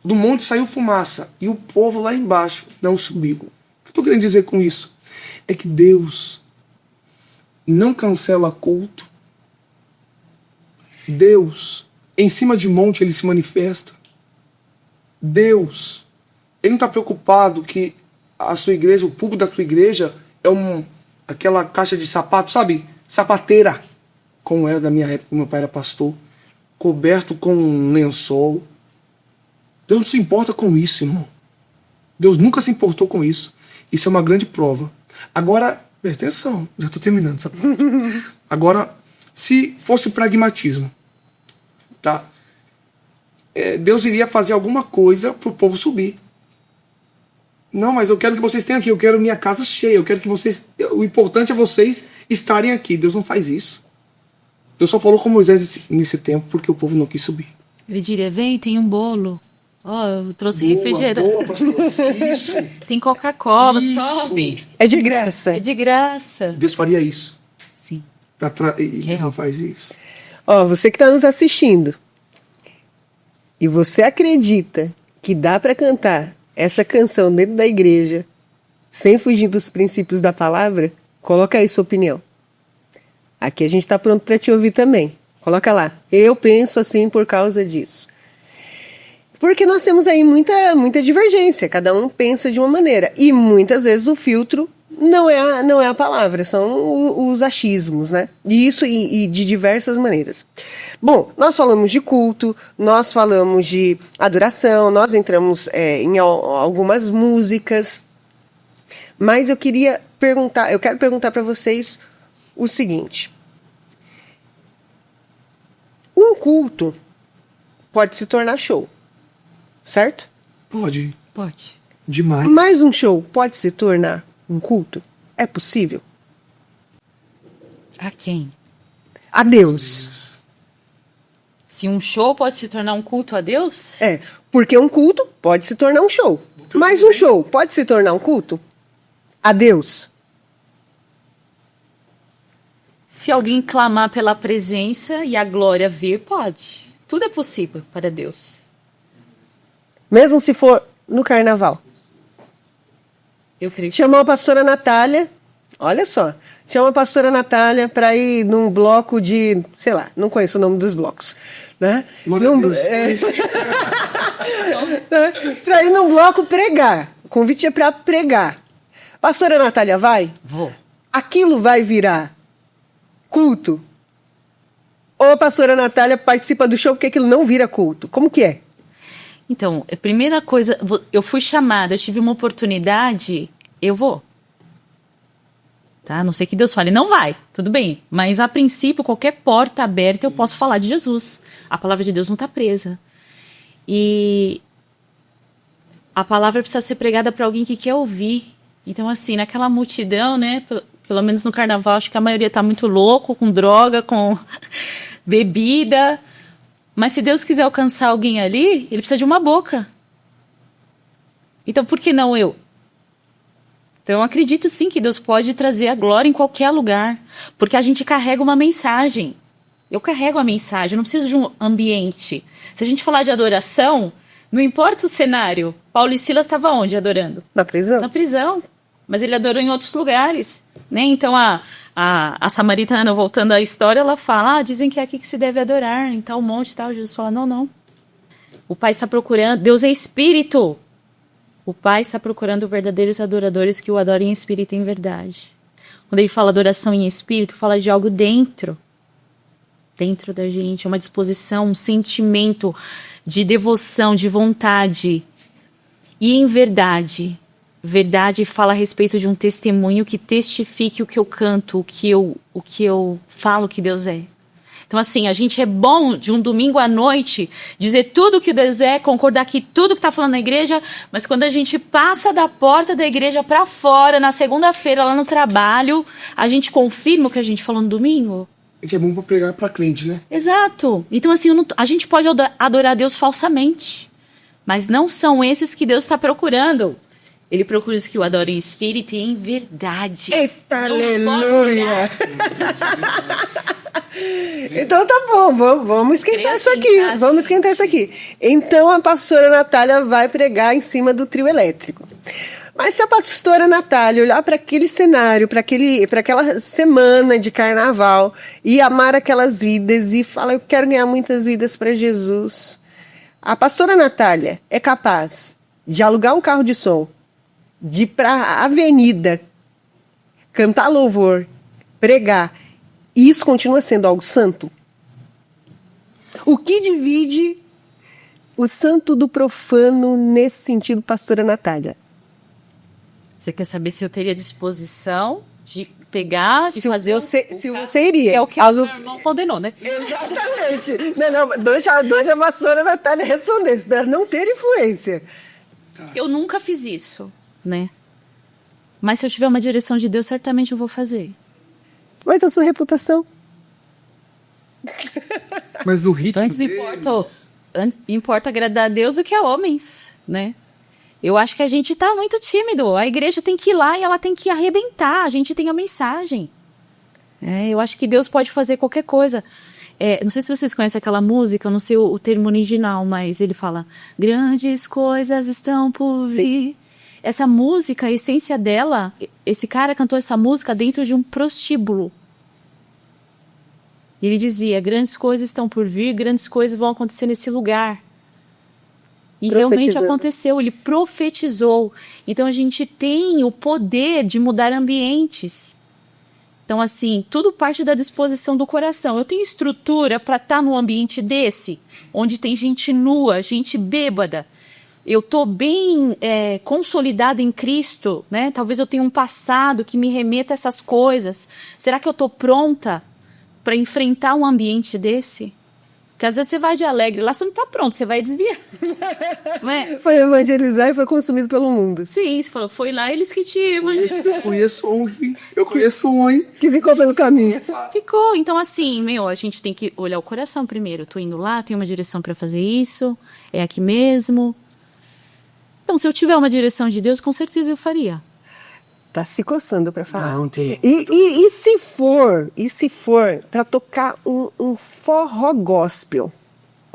Do monte saiu fumaça. E o povo lá embaixo não subiu. O que eu estou querendo dizer com isso? É que Deus não cancela culto. Deus, em cima de monte, ele se manifesta. Deus, ele não está preocupado que a sua igreja, o público da tua igreja é aquela caixa de sapato, sabe? Sapateira, como era da minha época, meu pai era pastor, coberto com um lençol. Deus não se importa com isso, irmão. Deus nunca se importou com isso. Isso é uma grande prova. Agora, presta atenção, já estou terminando essa parte. Agora, se fosse pragmatismo, tá? Deus iria fazer alguma coisa para o povo subir. Não, mas eu quero que vocês tenham aqui, eu quero minha casa cheia, eu quero que vocês... O importante é vocês estarem aqui. Deus não faz isso. Deus só falou com Moisés nesse tempo porque o povo não quis subir. Ele diria, vem, tem um bolo. Ó, eu trouxe Boa, refrigerante. boa, pastor. Isso. Tem Coca-Cola, Isso. sobe. É de graça. É de graça. Deus faria isso. Sim. E Deus não faz isso. Ó, você que está nos assistindo e você acredita que dá para cantar essa canção dentro da igreja sem fugir dos princípios da palavra, coloca aí sua opinião. Aqui a gente está pronto para te ouvir também. Coloca lá. Eu penso assim por causa disso. Porque nós temos aí muita divergência. Cada um pensa de uma maneira. E muitas vezes o filtro não é a palavra, são os achismos, né? E isso e de diversas maneiras. Bom, nós falamos de culto, nós falamos de adoração, nós entramos em algumas músicas, mas eu quero perguntar para vocês o seguinte: um culto pode se tornar show, certo? Pode. Pode. Demais. Mas um show pode se tornar um culto? É possível? A quem? A Deus. Se um show pode se tornar um culto a Deus? Porque um culto pode se tornar um show. Mas um show pode se tornar um culto a Deus? Se alguém clamar pela presença e a glória vir, pode. Tudo é possível para Deus. Mesmo se for no carnaval. Eu creio que Chamou a pastora Natália, olha só, chama a pastora Natália para ir num bloco de, sei lá, não conheço o nome dos blocos, né? Glória a Deus. Para ir num bloco pregar. O convite é para pregar. Pastora Natália vai? vou. Aquilo vai virar culto? Ou a pastora Natália participa do show porque aquilo não vira culto? Como que é? Então, a primeira coisa, eu fui chamada, eu tive uma oportunidade, eu vou. Tá? A não sei que Deus fale, não vai, tudo bem. Mas a princípio, qualquer porta aberta, eu posso falar de Jesus. A palavra de Deus não está presa. E a palavra precisa ser pregada para alguém que quer ouvir. Então, assim, naquela multidão, né? Pelo menos no carnaval, acho que a maioria tá muito louco, com droga, com bebida. Mas se Deus quiser alcançar alguém ali, ele precisa de uma boca. Então, por que não eu? Então, eu acredito sim que Deus pode trazer a glória em qualquer lugar. Porque a gente carrega uma mensagem. Eu carrego a mensagem, eu não preciso de um ambiente. Se a gente falar de adoração, não importa o cenário. Paulo e Silas estavam onde adorando? Na prisão? Na prisão. Mas ele adorou em outros lugares. Né? Então, a samaritana, voltando à história, ela fala, dizem que é aqui que se deve adorar, em tal monte e tal. Jesus fala, não. O Pai está procurando, Deus é espírito. O Pai está procurando verdadeiros adoradores que o adorem em espírito e em verdade. Quando ele fala adoração em espírito, fala de algo dentro da gente, é uma disposição, um sentimento de devoção, de vontade. E em verdade... Verdade fala a respeito de um testemunho que testifique o que eu canto, o que eu falo que Deus é. Então, assim, a gente é bom de um domingo à noite dizer tudo que Deus é, concordar que tudo que está falando na igreja, mas quando a gente passa da porta da igreja para fora, na segunda-feira, lá no trabalho, a gente confirma o que a gente falou no domingo? A gente é bom para pregar para crente, né? Exato. Então, assim, a gente pode adorar a Deus falsamente, mas não são esses que Deus está procurando. Ele procura os que o adorem em espírito e em verdade. Eita, Não aleluia! Então tá bom, vamos esquentar isso aqui. Vamos esquentar isso aqui. Então a pastora Natália vai pregar em cima do trio elétrico. Mas se a pastora Natália olhar para aquele cenário, para aquela semana de carnaval e amar aquelas vidas e falar, eu quero ganhar muitas vidas para Jesus. A pastora Natália é capaz de alugar um carro de som, de ir para a avenida, cantar louvor, pregar, e isso continua sendo algo santo? O que divide o santo do profano nesse sentido, pastora Natália? Você quer saber se eu teria disposição de pegar, de fazer... Se você iria. É o que o meu irmão condenou, né? Exatamente. Não, deixa a pastora Natália responder, para não ter influência. Eu nunca fiz isso, né? Mas se eu tiver uma direção de Deus, certamente eu vou fazer. Mas a sua reputação? Mas no ritmo Antes importa agradar a Deus do que a homens, né? Eu acho que a gente tá muito tímido. A igreja tem que ir lá e ela tem que arrebentar. A gente tem a mensagem. Eu acho que Deus pode fazer qualquer coisa. Não sei se vocês conhecem aquela música, eu não sei o termo original, mas ele fala: grandes coisas estão por vir. Essa música, a essência dela, esse cara cantou essa música dentro de um prostíbulo. E ele dizia: grandes coisas estão por vir, grandes coisas vão acontecer nesse lugar. E realmente aconteceu, ele profetizou. Então a gente tem o poder de mudar ambientes. Então, assim, tudo parte da disposição do coração. Eu tenho estrutura para estar num ambiente desse, onde tem gente nua, gente bêbada. Eu estou bem consolidada em Cristo, né? Talvez eu tenha um passado que me remeta a essas coisas. Será que eu estou pronta para enfrentar um ambiente desse? Porque às vezes você vai de alegre, lá você não está pronto, você vai desviar. Foi evangelizar e foi consumido pelo mundo. Sim, você falou, foi lá eles que te evangelizaram. Eu conheço um, hein? Que ficou pelo caminho. Ficou. Então, assim, a gente tem que olhar o coração primeiro. Eu tô indo lá, tenho uma direção para fazer isso, é aqui mesmo. Então, se eu tiver uma direção de Deus, com certeza eu faria. Tá se coçando para falar. Não tem. E se for para tocar um forró gospel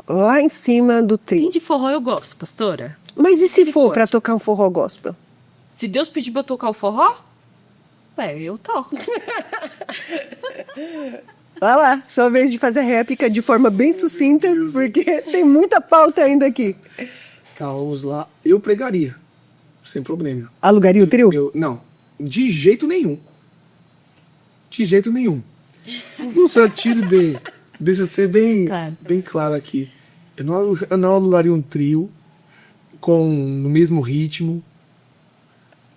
lá em cima do trio? De forró eu gosto, pastora. Mas e se for para tocar um forró gospel? Se Deus pedir pra eu tocar o forró, eu toco. Vai lá, sua vez de fazer a réplica de forma bem sucinta, porque tem muita pauta ainda aqui. Calma, vamos lá. Eu pregaria, sem problema. Alugaria o trio? Não, de jeito nenhum. De jeito nenhum. No sentido de... Deixa eu ser bem claro aqui. Eu não alugaria um trio no mesmo ritmo,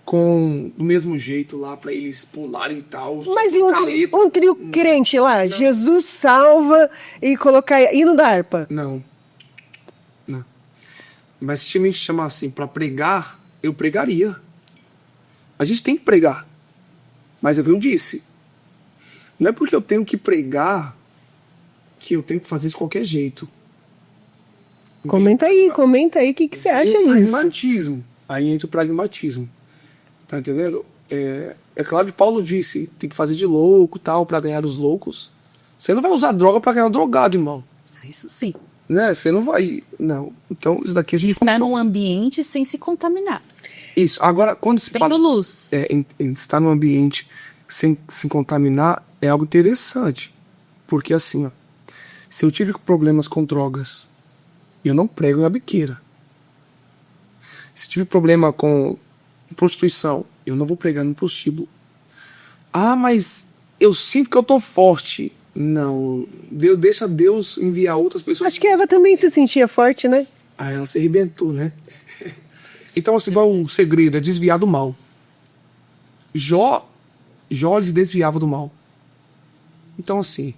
do mesmo jeito lá, pra eles pularem e tal. Mas e um trio crente lá? Não. Jesus salva e colocar hino da harpa? Não. Mas se me chamar assim pra pregar, eu pregaria. A gente tem que pregar. Mas eu disse, não é porque eu tenho que pregar que eu tenho que fazer de qualquer jeito. Comenta aí o que você acha disso? Pragmatismo. Aí entra o pragmatismo. Tá entendendo? É claro que Paulo disse, tem que fazer de louco tal, pra ganhar os loucos. Você não vai usar droga pra ganhar um drogado, irmão. Isso sim. Né? Você não vai... Não. Então, isso daqui a gente... Estar num ambiente sem se contaminar. Isso. Agora, quando se fala... Tendo luz. Em estar num ambiente sem se contaminar é algo interessante. Porque assim, ó, se eu tive problemas com drogas, eu não prego em uma biqueira. Se eu tive problema com prostituição, eu não vou pregar no prostíbulo. Ah, mas eu sinto que eu tô forte. Não, deixa Deus enviar outras pessoas. Acho que Eva também se sentia forte, né? Ah, ela se arrebentou, né? Então, assim, igual o segredo é desviar do mal. Jó se desviava do mal. Então, assim,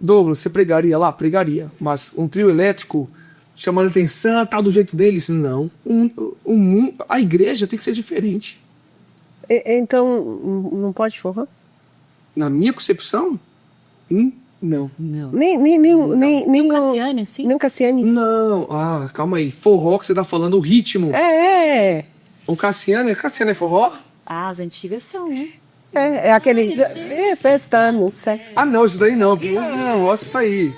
Douglas, você pregaria lá? Pregaria. Mas um trio elétrico chamando atenção, tal do jeito deles? Não. A igreja tem que ser diferente. Então, não pode forró? Na minha concepção, não. Nem Cassiane, assim? Nem Cassiane? Não, calma aí. Forró que você tá falando, o ritmo. Um Cassiano é forró? Ah, as antigas são, né? É aquele... festa no céu. Ah, não, isso daí não. Eu não gosto disso daí.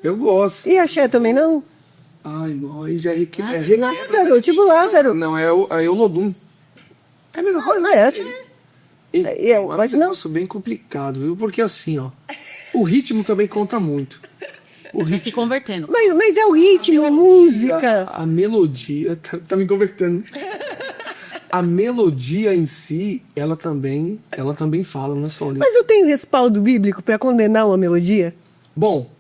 Eu gosto. E axé também não? Ai, não, aí já é Lázaro, tipo Lázaro. Não, é o Lodum. É a mesma coisa. Não é assim? É um mas não. negócio bem complicado, viu? Porque assim, ó, o ritmo também conta muito. Tá se convertendo. Mas é o ritmo, a música. A melodia... Tá me convertendo. A melodia em si, ela também fala, não é só isso. Mas eu tenho respaldo bíblico para condenar uma melodia? Bom,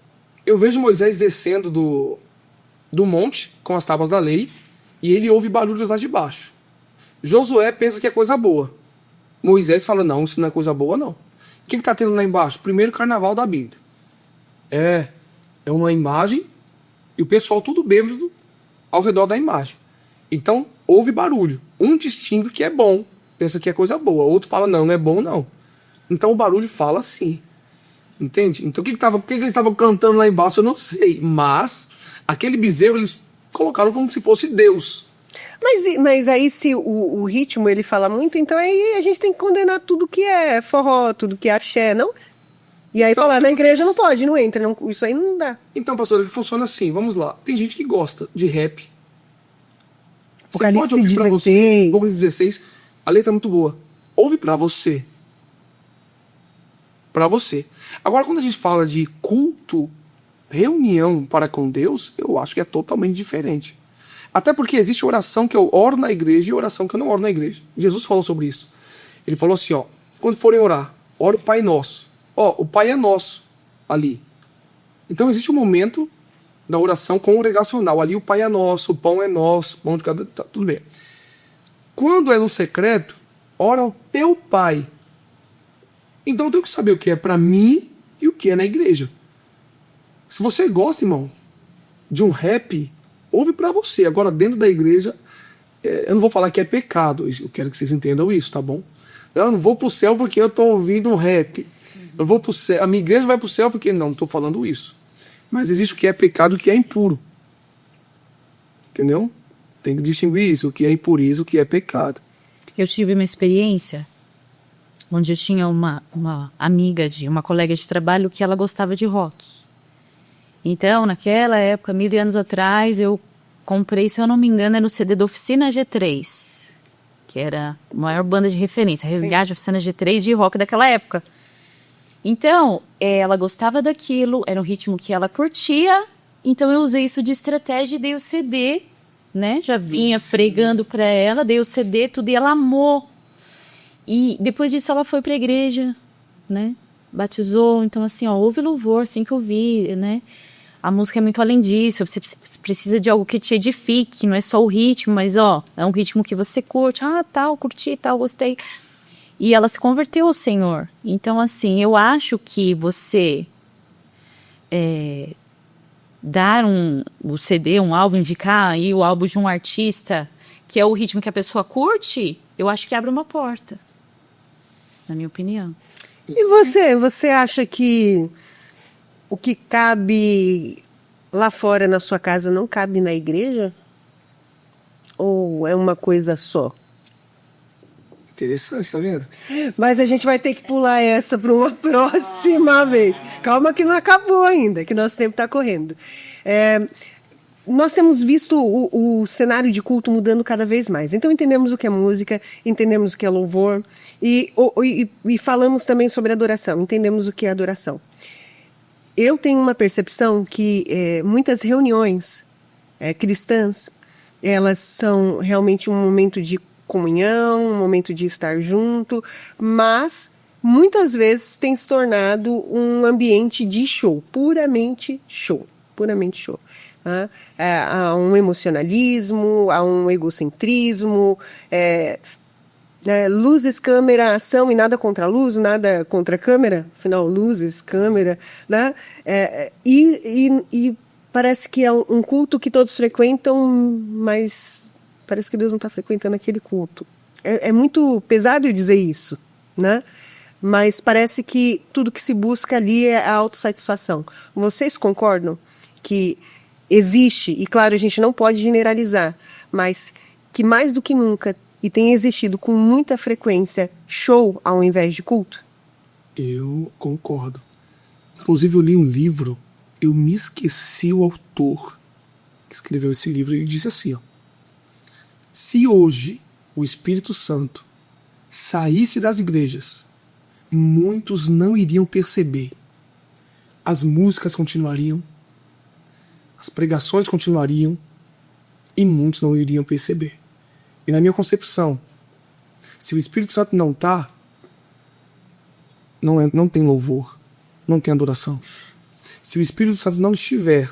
eu vejo Moisés descendo do monte com as tábuas da lei e ele ouve barulhos lá de baixo. Josué pensa que é coisa boa. Moisés fala, não, isso não é coisa boa, não. O que tá tendo lá embaixo? Primeiro carnaval da Bíblia. É uma imagem e o pessoal tudo bêbado ao redor da imagem. Então, houve barulho. Um distingue que é bom, pensa que é coisa boa. Outro fala, não é bom, não. Então, o barulho fala assim. Entende? Então, o que eles estavam cantando lá embaixo, eu não sei. Mas, aquele bezerro, eles colocaram como se fosse Deus. Mas aí, se o ritmo ele fala muito, então aí a gente tem que condenar tudo que é forró, tudo que é axé, não? E aí falar, na igreja não pode, não entra, não, isso aí não dá. Então, pastor, funciona assim, vamos lá. Tem gente que gosta de rap. Apocalipse 16. Apocalipse 16. A letra é muito boa. Ouve pra você. Pra você. Agora, quando a gente fala de culto, reunião para com Deus, eu acho que é totalmente diferente. Até porque existe oração que eu oro na igreja e oração que eu não oro na igreja. Jesus falou sobre isso. Ele falou assim, ó, quando forem orar, ora o Pai Nosso. Ó, o Pai é nosso ali. Então existe um momento da oração congregacional. Ali o Pai é nosso, o pão é nosso, o pão de cada... Tá, tudo bem. Quando é no secreto, ora ao teu Pai. Então eu tenho que saber o que é para mim e o que é na igreja. Se você gosta, irmão, de um rap, ouve para você. Agora, dentro da igreja, eu não vou falar que é pecado. Eu quero que vocês entendam isso, tá bom? Eu não vou pro céu porque eu tô ouvindo um rap. Eu vou pro céu, a minha igreja vai pro céu porque... Não estou falando isso. Mas existe o que é pecado e o que é impuro. Entendeu? Tem que distinguir isso, o que é impureza e o que é pecado. Eu tive uma experiência onde eu tinha uma amiga, uma colega de trabalho que ela gostava de rock. Então, naquela época, 1000 anos atrás, eu comprei, se eu não me engano, era o CD da Oficina G3, que era a maior banda de referência, Resgate, Oficina G3 de rock daquela época. Então, ela gostava daquilo, era um ritmo que ela curtia, então eu usei isso de estratégia e dei o CD, né? Já vinha pregando pra ela, dei o CD, tudo, e ela amou. E depois disso ela foi pra igreja, né? Batizou, então assim, ó, ouve louvor, assim que eu vi, né? A música é muito além disso, você precisa de algo que te edifique, não é só o ritmo, mas ó, é um ritmo que você curte, tal, curti, tal, gostei. E ela se converteu ao Senhor. Então, assim, eu acho que você dar o CD, um álbum, indicar aí o álbum de um artista, que é o ritmo que a pessoa curte, eu acho que abre uma porta. Na minha opinião. E você acha que o que cabe lá fora na sua casa não cabe na igreja? Ou é uma coisa só? Interessante, tá vendo? Mas a gente vai ter que pular essa para uma próxima vez. Calma que não acabou ainda, que nosso tempo está correndo. Nós temos visto o cenário de culto mudando cada vez mais. Então entendemos o que é música, entendemos o que é louvor e falamos também sobre adoração, entendemos o que é adoração. Eu tenho uma percepção que muitas reuniões cristãs, elas são realmente um momento de comunhão, um momento de estar junto, mas muitas vezes tem se tornado um ambiente de show, puramente show. Há um emocionalismo, há um egocentrismo, luzes, câmera, ação e nada contra a luz, nada contra a câmera, afinal, luzes, câmera, né? E parece que é um culto que todos frequentam, mas parece que Deus não está frequentando aquele culto. É muito pesado eu dizer isso, né? Mas parece que tudo que se busca ali é a autossatisfação. Vocês concordam que existe, e claro, a gente não pode generalizar, mas que mais do que nunca e tem existido com muita frequência show ao invés de culto? Eu concordo. Inclusive, eu li um livro, eu me esqueci o autor que escreveu esse livro, e ele disse assim, ó: se hoje o Espírito Santo saísse das igrejas, muitos não iriam perceber. As músicas continuariam, as pregações continuariam, e muitos não iriam perceber. E na minha concepção, se o Espírito Santo não está, não tem louvor, não tem adoração. Se o Espírito Santo não estiver,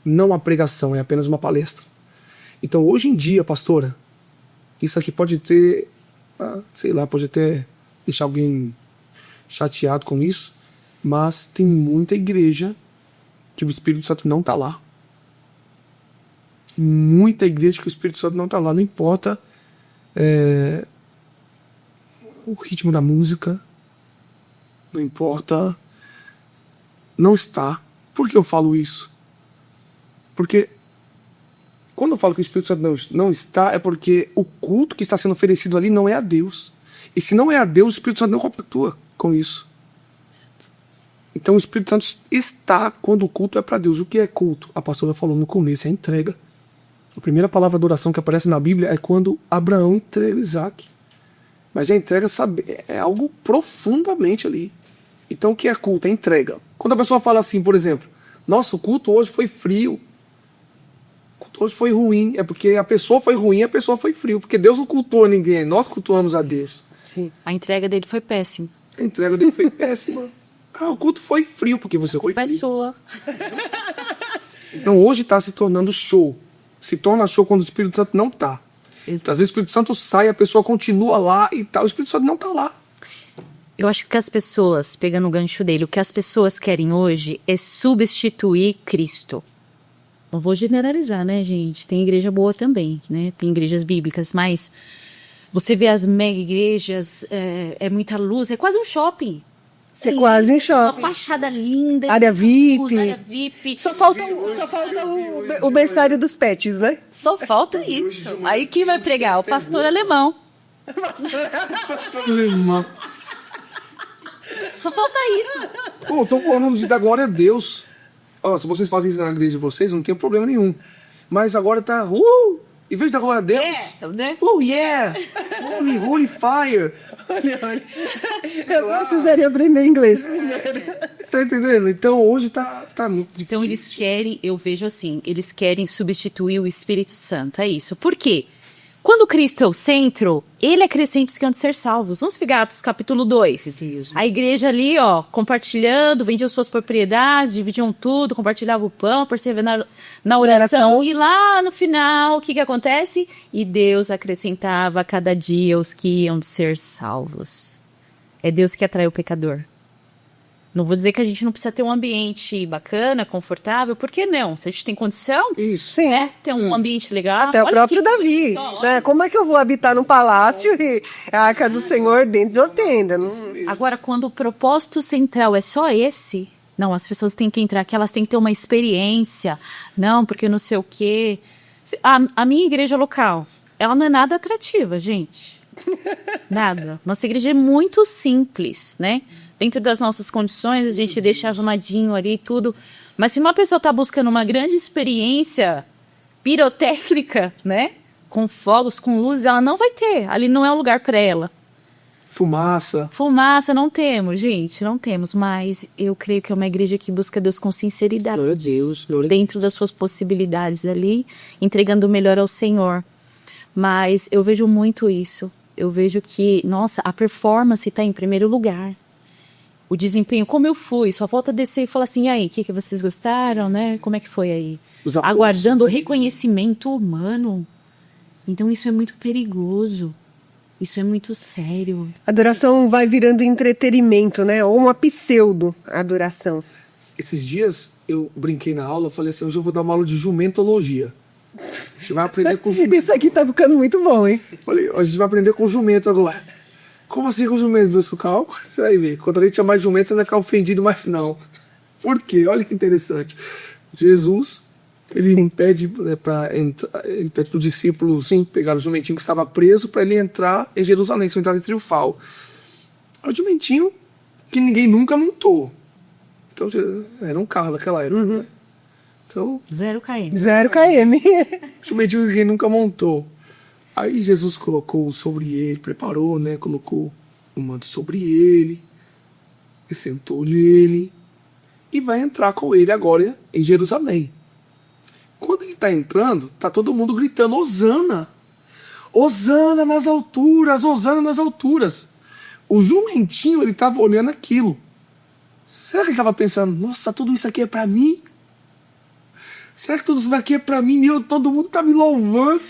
não há pregação, é apenas uma palestra. Então, hoje em dia, pastora, isso aqui pode ter, pode até deixar alguém chateado com isso, mas tem muita igreja que o Espírito Santo não está lá. Muita igreja que o Espírito Santo não está lá. Não importa o ritmo da música, não importa, não está. Por que eu falo isso? Porque quando eu falo que o Espírito Santo não está, é porque o culto que está sendo oferecido ali não é a Deus. E se não é a Deus, o Espírito Santo não compactua com isso. Então o Espírito Santo está quando o culto é para Deus. O que é culto? A pastora falou no começo, é entrega. A primeira palavra de adoração que aparece na Bíblia é quando Abraão entrega Isaac. Mas a entrega, sabe, é algo profundamente ali. Então o que é culto? É entrega. Quando a pessoa fala assim, por exemplo, nossa, o culto hoje foi frio, o culto hoje foi ruim, é porque a pessoa foi ruim, a pessoa foi frio, porque Deus não cultuou ninguém, nós cultuamos a Deus. Sim. A entrega dele foi péssima. A entrega dele foi péssima. O culto foi frio, porque você foi frio. Pessoa. Então hoje está se tornando show. Se torna show quando o Espírito Santo não está. Às vezes o Espírito Santo sai, a pessoa continua lá e tal, o Espírito Santo não está lá. Eu acho que as pessoas, pegando o gancho dele, o que as pessoas querem hoje é substituir Cristo. Não vou generalizar, né, gente? Tem igreja boa também, né? Tem igrejas bíblicas, mas você vê as mega igrejas, é muita luz, é quase um shopping. É quase um Uma shopping. fachada linda. Área VIP. Luz, área VIP. Só falta o berçário dos pets, né? Só falta isso. Aí quem vai pregar? O pastor alemão. Só falta isso. Pô, tô falando de dar glória a Deus. Ó, se vocês fazem isso na igreja de vocês, não tem problema nenhum. Mas agora tá, em vez de dar glória a Deus, Né? yeah, holy fire. Olha. Eu precisaria aprender inglês primeiro. Tá entendendo? Então hoje tá muito difícil. Então eles querem, eu vejo assim, eles querem substituir o Espírito Santo, é isso. Por quê? Quando Cristo é o centro, ele acrescenta os que hão de ser salvos. Vamos pegar Atos capítulo 2. A igreja ali, ó, compartilhando, vendiam suas propriedades, dividiam tudo, compartilhavam o pão, perseveravam na oração. E lá no final, o que acontece? E Deus acrescentava a cada dia os que iam de ser salvos. É Deus que atrai o pecador. Não vou dizer que a gente não precisa ter um ambiente bacana, confortável, por que não? Se a gente tem condição, Isso. Sim. ter um ambiente legal. Até o Olha próprio que Davi. Né? Como é que eu vou habitar num palácio e a arca do Senhor dentro de uma tenda? Não... Agora, quando o propósito central é só esse, não, as pessoas têm que entrar aqui, elas têm que ter uma experiência. Não, porque não sei o quê. A minha igreja local, ela não é nada atrativa, gente. Nada. Nossa igreja é muito simples, né? Dentro das nossas condições, a gente deixa arrumadinho ali e tudo. Mas se uma pessoa está buscando uma grande experiência pirotécnica, né? Com fogos, com luzes, ela não vai ter. Ali não é o lugar para ela. Fumaça. Fumaça não temos, gente, não temos. Mas eu creio que é uma igreja que busca Deus com sinceridade. Glória a Deus. Dentro das suas possibilidades ali, entregando o melhor ao Senhor. Mas eu vejo muito isso. Eu vejo que, nossa, a performance está em primeiro lugar. O desempenho, como eu fui, só falta descer e falar assim, e aí, o que vocês gostaram, né? Como é que foi aí? Aguardando o reconhecimento humano. Então isso é muito perigoso. Isso é muito sério. A adoração vai virando entretenimento, né? Ou uma pseudo-adoração. Esses dias eu brinquei na aula, falei assim, hoje eu vou dar uma aula de jumentologia. A gente vai aprender com jumento. Isso aqui tá ficando muito bom, hein? Falei, a gente vai aprender com jumento agora. Como assim com jumento, meus calma? Você vai ver. Quando a gente chamar de jumento, você não vai ficar ofendido mais não. Por quê? Olha que interessante. Jesus Ele pede para ele pede para os discípulos pegar o jumentinho que estava preso para ele entrar em Jerusalém, sua entrada triunfal. É um jumentinho que ninguém nunca montou. Então era um carro daquela época. Né? Então, 0 km. 0 km. jumentinho que ninguém nunca montou. Aí Jesus colocou sobre ele, preparou, né? Colocou o manto sobre ele, e sentou nele e vai entrar com ele agora em Jerusalém. Quando ele está entrando, tá todo mundo gritando: Hosana! Hosana nas alturas! Hosana nas alturas! O jumentinho, ele estava olhando aquilo. Será que ele estava pensando: nossa, tudo isso aqui é para mim? Será que tudo isso daqui é para mim? Todo mundo tá me louvando,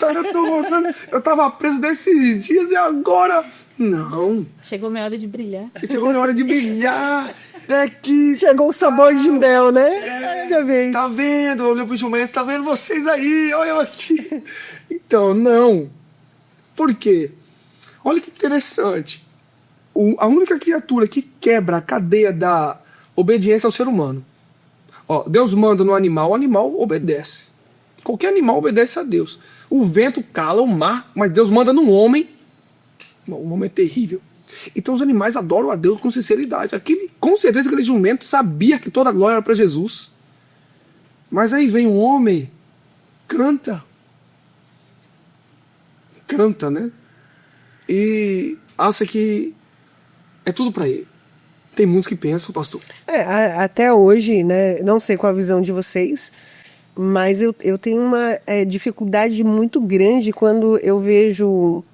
eu estava preso desses dias e agora... Não. Chegou minha hora de brilhar. Chegou na hora de brilhar. Daqui. Chegou o sabor de mel, né? Já veio. Tá vendo? Olha pro jumento, tá vendo vocês aí? Olha eu aqui. Então, não. Por quê? Olha que interessante. A única criatura que quebra a cadeia da obediência ao ser humano. Ó, Deus manda no animal, o animal obedece. Qualquer animal obedece a Deus. O vento cala o mar, mas Deus manda no homem. O homem é terrível. Então os animais adoram a Deus com sinceridade. Com certeza aquele jumento sabia que toda a glória era para Jesus. Mas aí vem um homem, canta, né? E acha que é tudo para ele. Tem muitos que pensam, pastor. Até hoje, né? Não sei qual a visão de vocês, mas eu tenho uma dificuldade muito grande quando eu vejo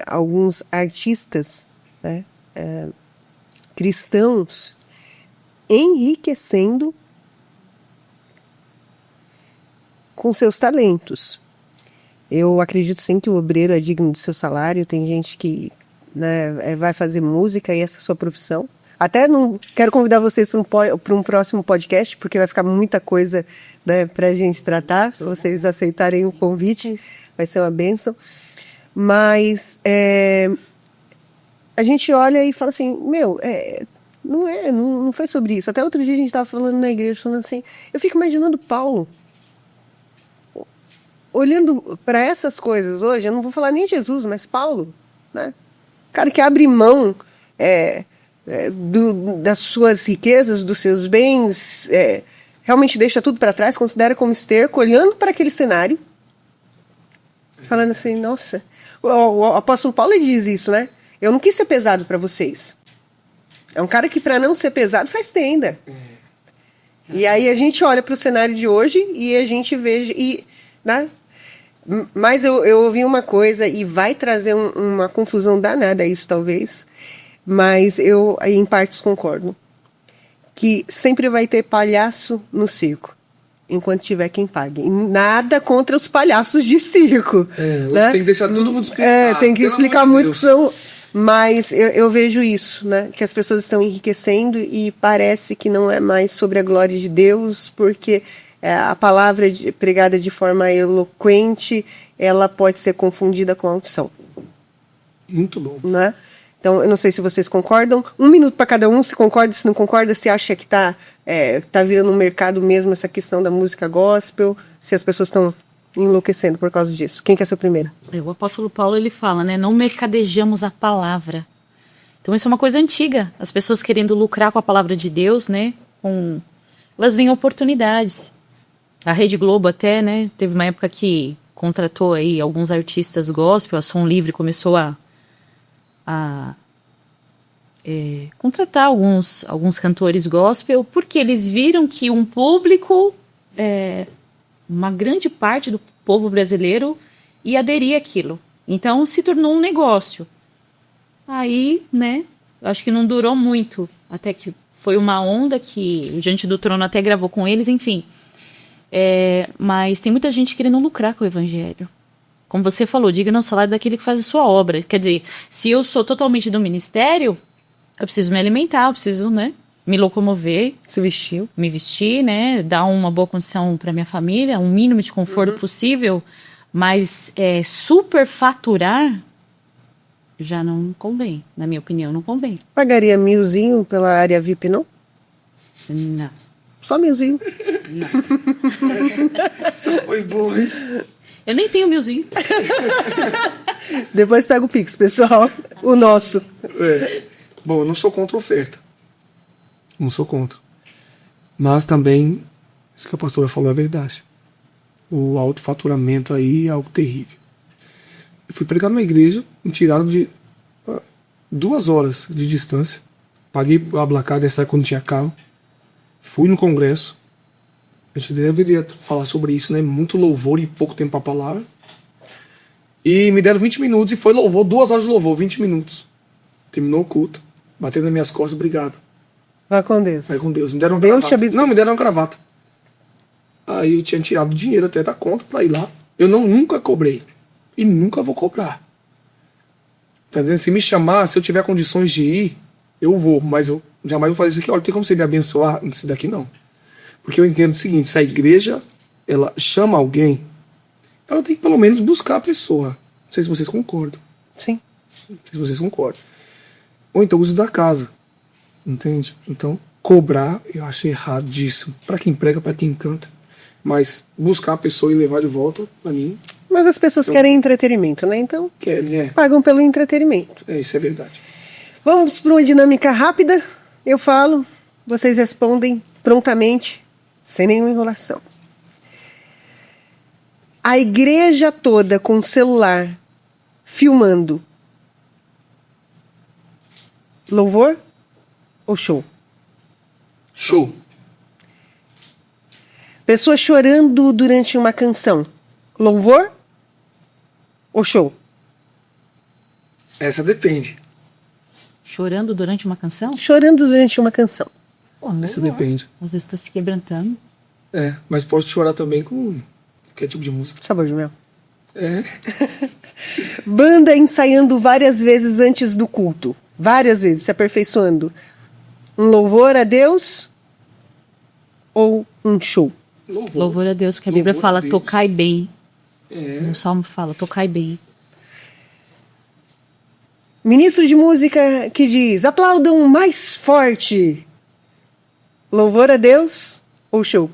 alguns artistas, né, cristãos enriquecendo com seus talentos. Eu acredito sim que o obreiro é digno do seu salário. Tem gente que, né, vai fazer música e essa é a sua profissão. Até não quero convidar vocês para um próximo podcast, porque vai ficar muita coisa, né, para a gente tratar. Se vocês aceitarem o convite, vai ser uma bênção. Mas a gente olha e fala assim, não foi sobre isso. Até outro dia a gente estava falando na igreja, falando assim, eu fico imaginando Paulo, olhando para essas coisas hoje. Eu não vou falar nem Jesus, mas Paulo, né? Cara que abre mão das suas riquezas, dos seus bens, realmente deixa tudo para trás, considera como esterco, olhando para aquele cenário, falando assim, nossa, o apóstolo Paulo diz isso, né? Eu não quis ser pesado para vocês. É um cara que, para não ser pesado, faz tenda. E aí a gente olha para o cenário de hoje e a gente vê, né? Mas eu ouvi uma coisa e vai trazer uma confusão danada isso, talvez. Mas eu, em partes, concordo. Que sempre vai ter palhaço no circo, enquanto tiver quem pague. E nada contra os palhaços de circo. Né? Tem que deixar todo mundo explicar. Tem que explicar muito que são... Mas eu vejo isso, né? Que as pessoas estão enriquecendo e parece que não é mais sobre a glória de Deus, porque a palavra pregada de forma eloquente, ela pode ser confundida com a unção. Muito bom. Né? Então, eu não sei se vocês concordam. 1 minuto para cada um, se concorda, se não concorda, se acha que tá virando um mercado mesmo essa questão da música gospel, se as pessoas estão enlouquecendo por causa disso. Quem quer ser o primeiro? O apóstolo Paulo, ele fala, né? Não mercadejamos a palavra. Então isso é uma coisa antiga. As pessoas querendo lucrar com a palavra de Deus, né? Elas veem oportunidades. A Rede Globo até, né? Teve uma época que contratou aí alguns artistas gospel, a Som Livre começou a contratar alguns cantores gospel, porque eles viram que um público... uma grande parte do povo brasileiro ia aderir àquilo. Então, se tornou um negócio. Aí, né, acho que não durou muito, até que foi uma onda que o Diante do Trono até gravou com eles, enfim. Mas tem muita gente querendo lucrar com o evangelho. Como você falou, digno é o salário daquele que faz a sua obra. Quer dizer, se eu sou totalmente do ministério, eu preciso me alimentar, eu preciso, né, me locomover, me vestir, né, dar uma boa condição para minha família, um mínimo de conforto possível, mas superfaturar já não convém, na minha opinião, não convém. Pagaria 1.000zinho pela área VIP, não? Não. Só 1000zinho. Isso foi bom, hein? Eu nem tenho 1000zinho. Depois pega o Pix, pessoal. O nosso. Bom, eu não sou contra oferta. Não sou contra. Mas também, isso que a pastora falou é verdade. O alto faturamento aí é algo terrível. Eu fui pregar numa igreja, me tiraram de 2 horas de distância. Paguei a blacada nessa época quando tinha carro. Fui no congresso. A gente deveria falar sobre isso, né? Muito louvor e pouco tempo para a palavra. E me deram 20 minutos e foi louvor, 2 horas de louvor, 20 minutos. Terminou o culto. Batendo nas minhas costas, obrigado. Vai com Deus. Vai com Deus. Me deram uma Deus gravata. te abençoe. Não, me deram uma gravata. Aí eu tinha tirado dinheiro até da conta pra ir lá. Eu nunca cobrei. E nunca vou cobrar. Tá entendendo? Se me chamar, se eu tiver condições de ir, eu vou. Mas eu jamais vou fazer isso aqui. Olha, tem como você me abençoar? Isso daqui não. Porque eu entendo o seguinte, se a igreja, ela chama alguém, ela tem que pelo menos buscar a pessoa. Não sei se vocês concordam. Sim. Não sei se vocês concordam. Ou então uso da casa. Entende? Então, cobrar, eu acho erradíssimo. Pra quem prega, pra quem canta. Mas buscar a pessoa e levar de volta, pra mim, Mas as pessoas querem entretenimento, né? Então, querem, pagam pelo entretenimento. isso é verdade. Vamos para uma dinâmica rápida. Eu falo, vocês respondem prontamente, sem nenhuma enrolação. A igreja toda com o celular filmando. Louvor ou show? Show. Pessoa chorando durante uma canção. Louvor ou show? Essa depende. Chorando durante uma canção? Chorando durante uma canção. Pô, Essa louvor. depende. Às vezes tá se quebrantando. Mas posso chorar também com qualquer tipo de música. Sabor de mel. É. Banda ensaiando várias vezes antes do culto. Várias vezes, se aperfeiçoando. Um louvor a Deus ou um show? Louvor a Deus, porque a Bíblia Louvor a fala Deus. tocai bem. É. O Salmo fala tocai bem. Ministro de música que diz: aplaudam mais forte. Louvor a Deus ou show?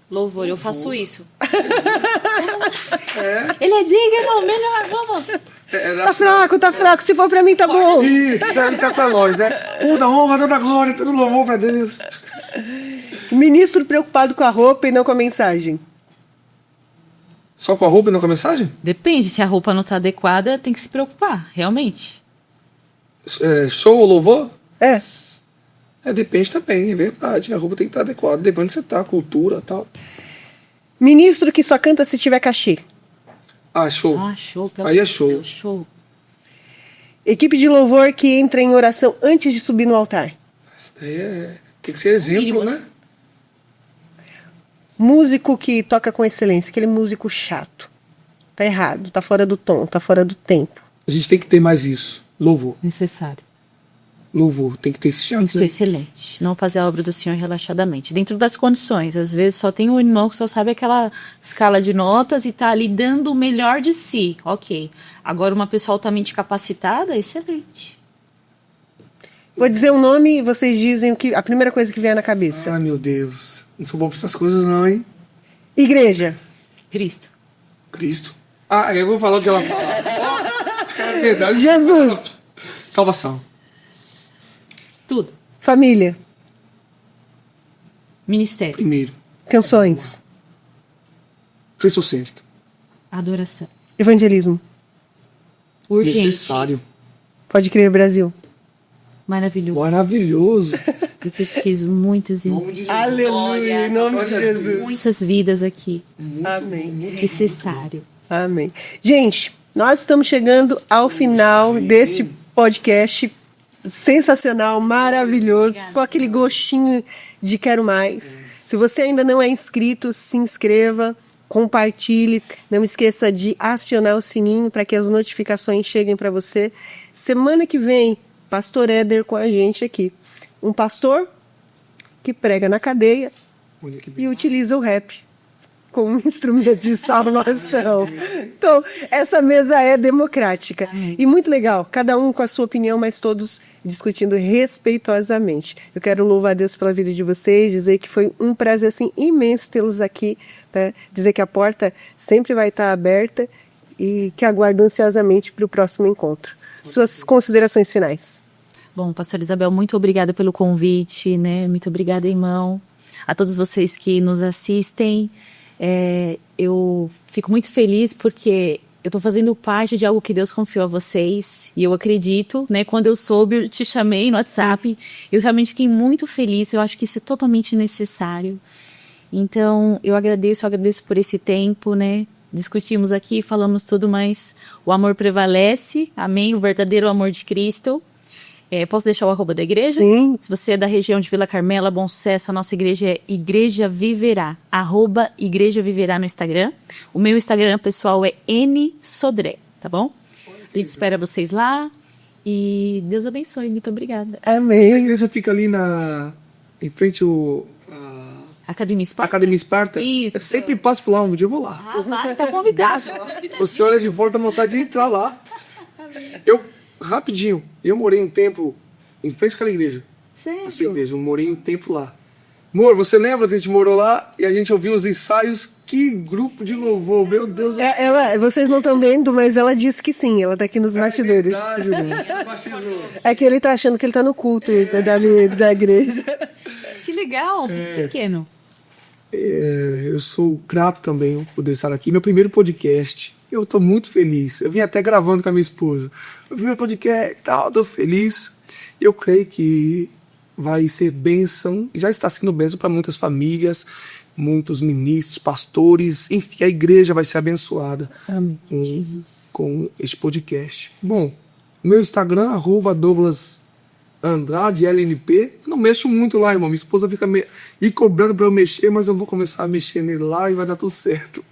Louvor, eu faço isso. Ele é digno, melhor, vamos. Tá fraco. Se for pra mim, tá bom. Isso, tá pra nós, né? Toda honra, toda glória, todo louvor pra Deus. Ministro preocupado com a roupa e não com a mensagem. Só com a roupa e não com a mensagem? Depende, se a roupa não tá adequada, tem que se preocupar, realmente. Show ou louvor? É. Depende também, é verdade. A roupa tem que estar adequada, depende de onde você tá, a cultura e tal. Ministro que só canta se tiver cachê. Show. Show. Aí é show. Show. Equipe de louvor que entra em oração antes de subir no altar. Isso daí tem que ser exemplo, Mínimo, né? Músico que toca com excelência, aquele músico chato. Tá errado, tá fora do tom, tá fora do tempo. A gente tem que ter mais isso. Louvor. Necessário. Louvor. Tem que ter esse Tem chance. que ser excelente. Não fazer a obra do Senhor relaxadamente. Dentro das condições. Às vezes só tem um irmão que só sabe aquela escala de notas e tá ali dando o melhor de si. Ok. Agora uma pessoa altamente capacitada, excelente. Vou dizer um nome e vocês dizem a primeira coisa que vier na cabeça. Ai, meu Deus. Não sou bom pra essas coisas não, hein? Igreja. Cristo. Cristo. Eu vou falar o que ela fala. É verdade. Jesus. Salvação. Tudo. Família. Ministério. Primeiro. Canções. Cristocêntrica. Adoração. Evangelismo. Urgente. Necessário. Pode crer, Brasil. Maravilhoso. Maravilhoso. Eu fiz muitas e Nome de Jesus. Aleluia, em nome de Jesus. muitas vidas aqui. Amém. Necessário. Amém. Gente, nós estamos chegando ao final deste podcast sensacional, maravilhoso, com aquele gostinho de quero mais. Se você ainda não é inscrito, se inscreva, compartilhe, não esqueça de acionar o sininho para que as notificações cheguem para você. Semana que vem, Pastor Éder com a gente aqui. Um pastor que prega na cadeia Olha que e utiliza o rap como um instrumento de salvação. Então, essa mesa é democrática. E muito legal, cada um com a sua opinião, mas todos discutindo respeitosamente. Eu quero louvar a Deus pela vida de vocês, dizer que foi um prazer assim, imenso tê-los aqui, tá? Dizer que a porta sempre vai estar aberta e que aguardo ansiosamente para o próximo encontro. Suas considerações finais. Bom, pastor Isabel, muito obrigada pelo convite, né? Muito obrigada, irmão. A todos vocês que nos assistem, eu fico muito feliz porque eu estou fazendo parte de algo que Deus confiou a vocês e eu acredito, né? Quando eu soube, eu te chamei no WhatsApp, eu realmente fiquei muito feliz, eu acho que isso é totalmente necessário. Então, eu agradeço por esse tempo, né? Discutimos aqui, falamos tudo, mas o amor prevalece, amém? O verdadeiro amor de Cristo. Posso deixar o arroba da igreja? Sim. Se você é da região de Vila Carmela, Bom Sucesso, a nossa igreja é Igreja Viverá, arroba Igreja Viverá no Instagram. O meu Instagram pessoal é nsodré, tá bom? A gente espera vocês lá e Deus abençoe, muito obrigada. A Amém. igreja fica ali em frente ao Academia Esparta? Academia Esparta. Isso. Eu sempre passo por lá, um dia eu vou lá. Você tá convidado. O senhor é de volta, dá vontade de entrar lá. Rapidinho, eu morei um tempo em frente àquela igreja. Sério? A sua igreja, eu morei um tempo lá. Amor, você lembra que a gente morou lá e a gente ouviu os ensaios? Que grupo de louvor, meu Deus do céu. Vocês não estão vendo, mas ela disse que sim, ela tá aqui nos bastidores. Verdade, É que ele tá achando que ele tá no culto da igreja. Que legal, pequeno. Eu sou grato também por poder estar aqui. Meu primeiro podcast. Eu tô muito feliz. Eu vim até gravando com a minha esposa. Eu vi meu podcast e tal, tô feliz. Eu creio que vai ser bênção, e já está sendo bênção para muitas famílias, muitos ministros, pastores, enfim, a igreja vai ser abençoada. Amém. Com este podcast. Bom, meu Instagram, @Douglas Andrade, LNP. Eu não mexo muito lá, irmão. Minha esposa fica me cobrando para eu mexer, mas eu vou começar a mexer nele lá e vai dar tudo certo.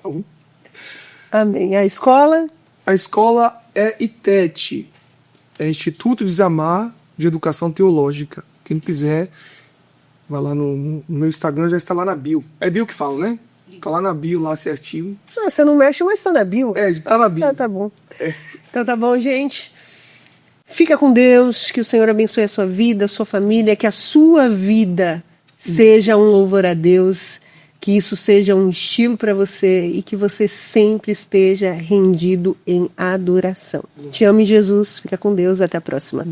Amém. A escola? A escola é ITET, é Instituto de Isamar de Educação Teológica. Quem quiser, vai lá no meu Instagram, já está lá na bio. É bio que fala, né? Tá lá na bio, lá certinho. Não, você não mexe, mas está na bio. Tá na bio. Tá bom. Então tá bom, gente. Fica com Deus, que o Senhor abençoe a sua vida, a sua família, que a sua vida seja um louvor a Deus, que isso seja um estilo para você e que você sempre esteja rendido em adoração. Te amo, Jesus. Fica com Deus. Até a próxima.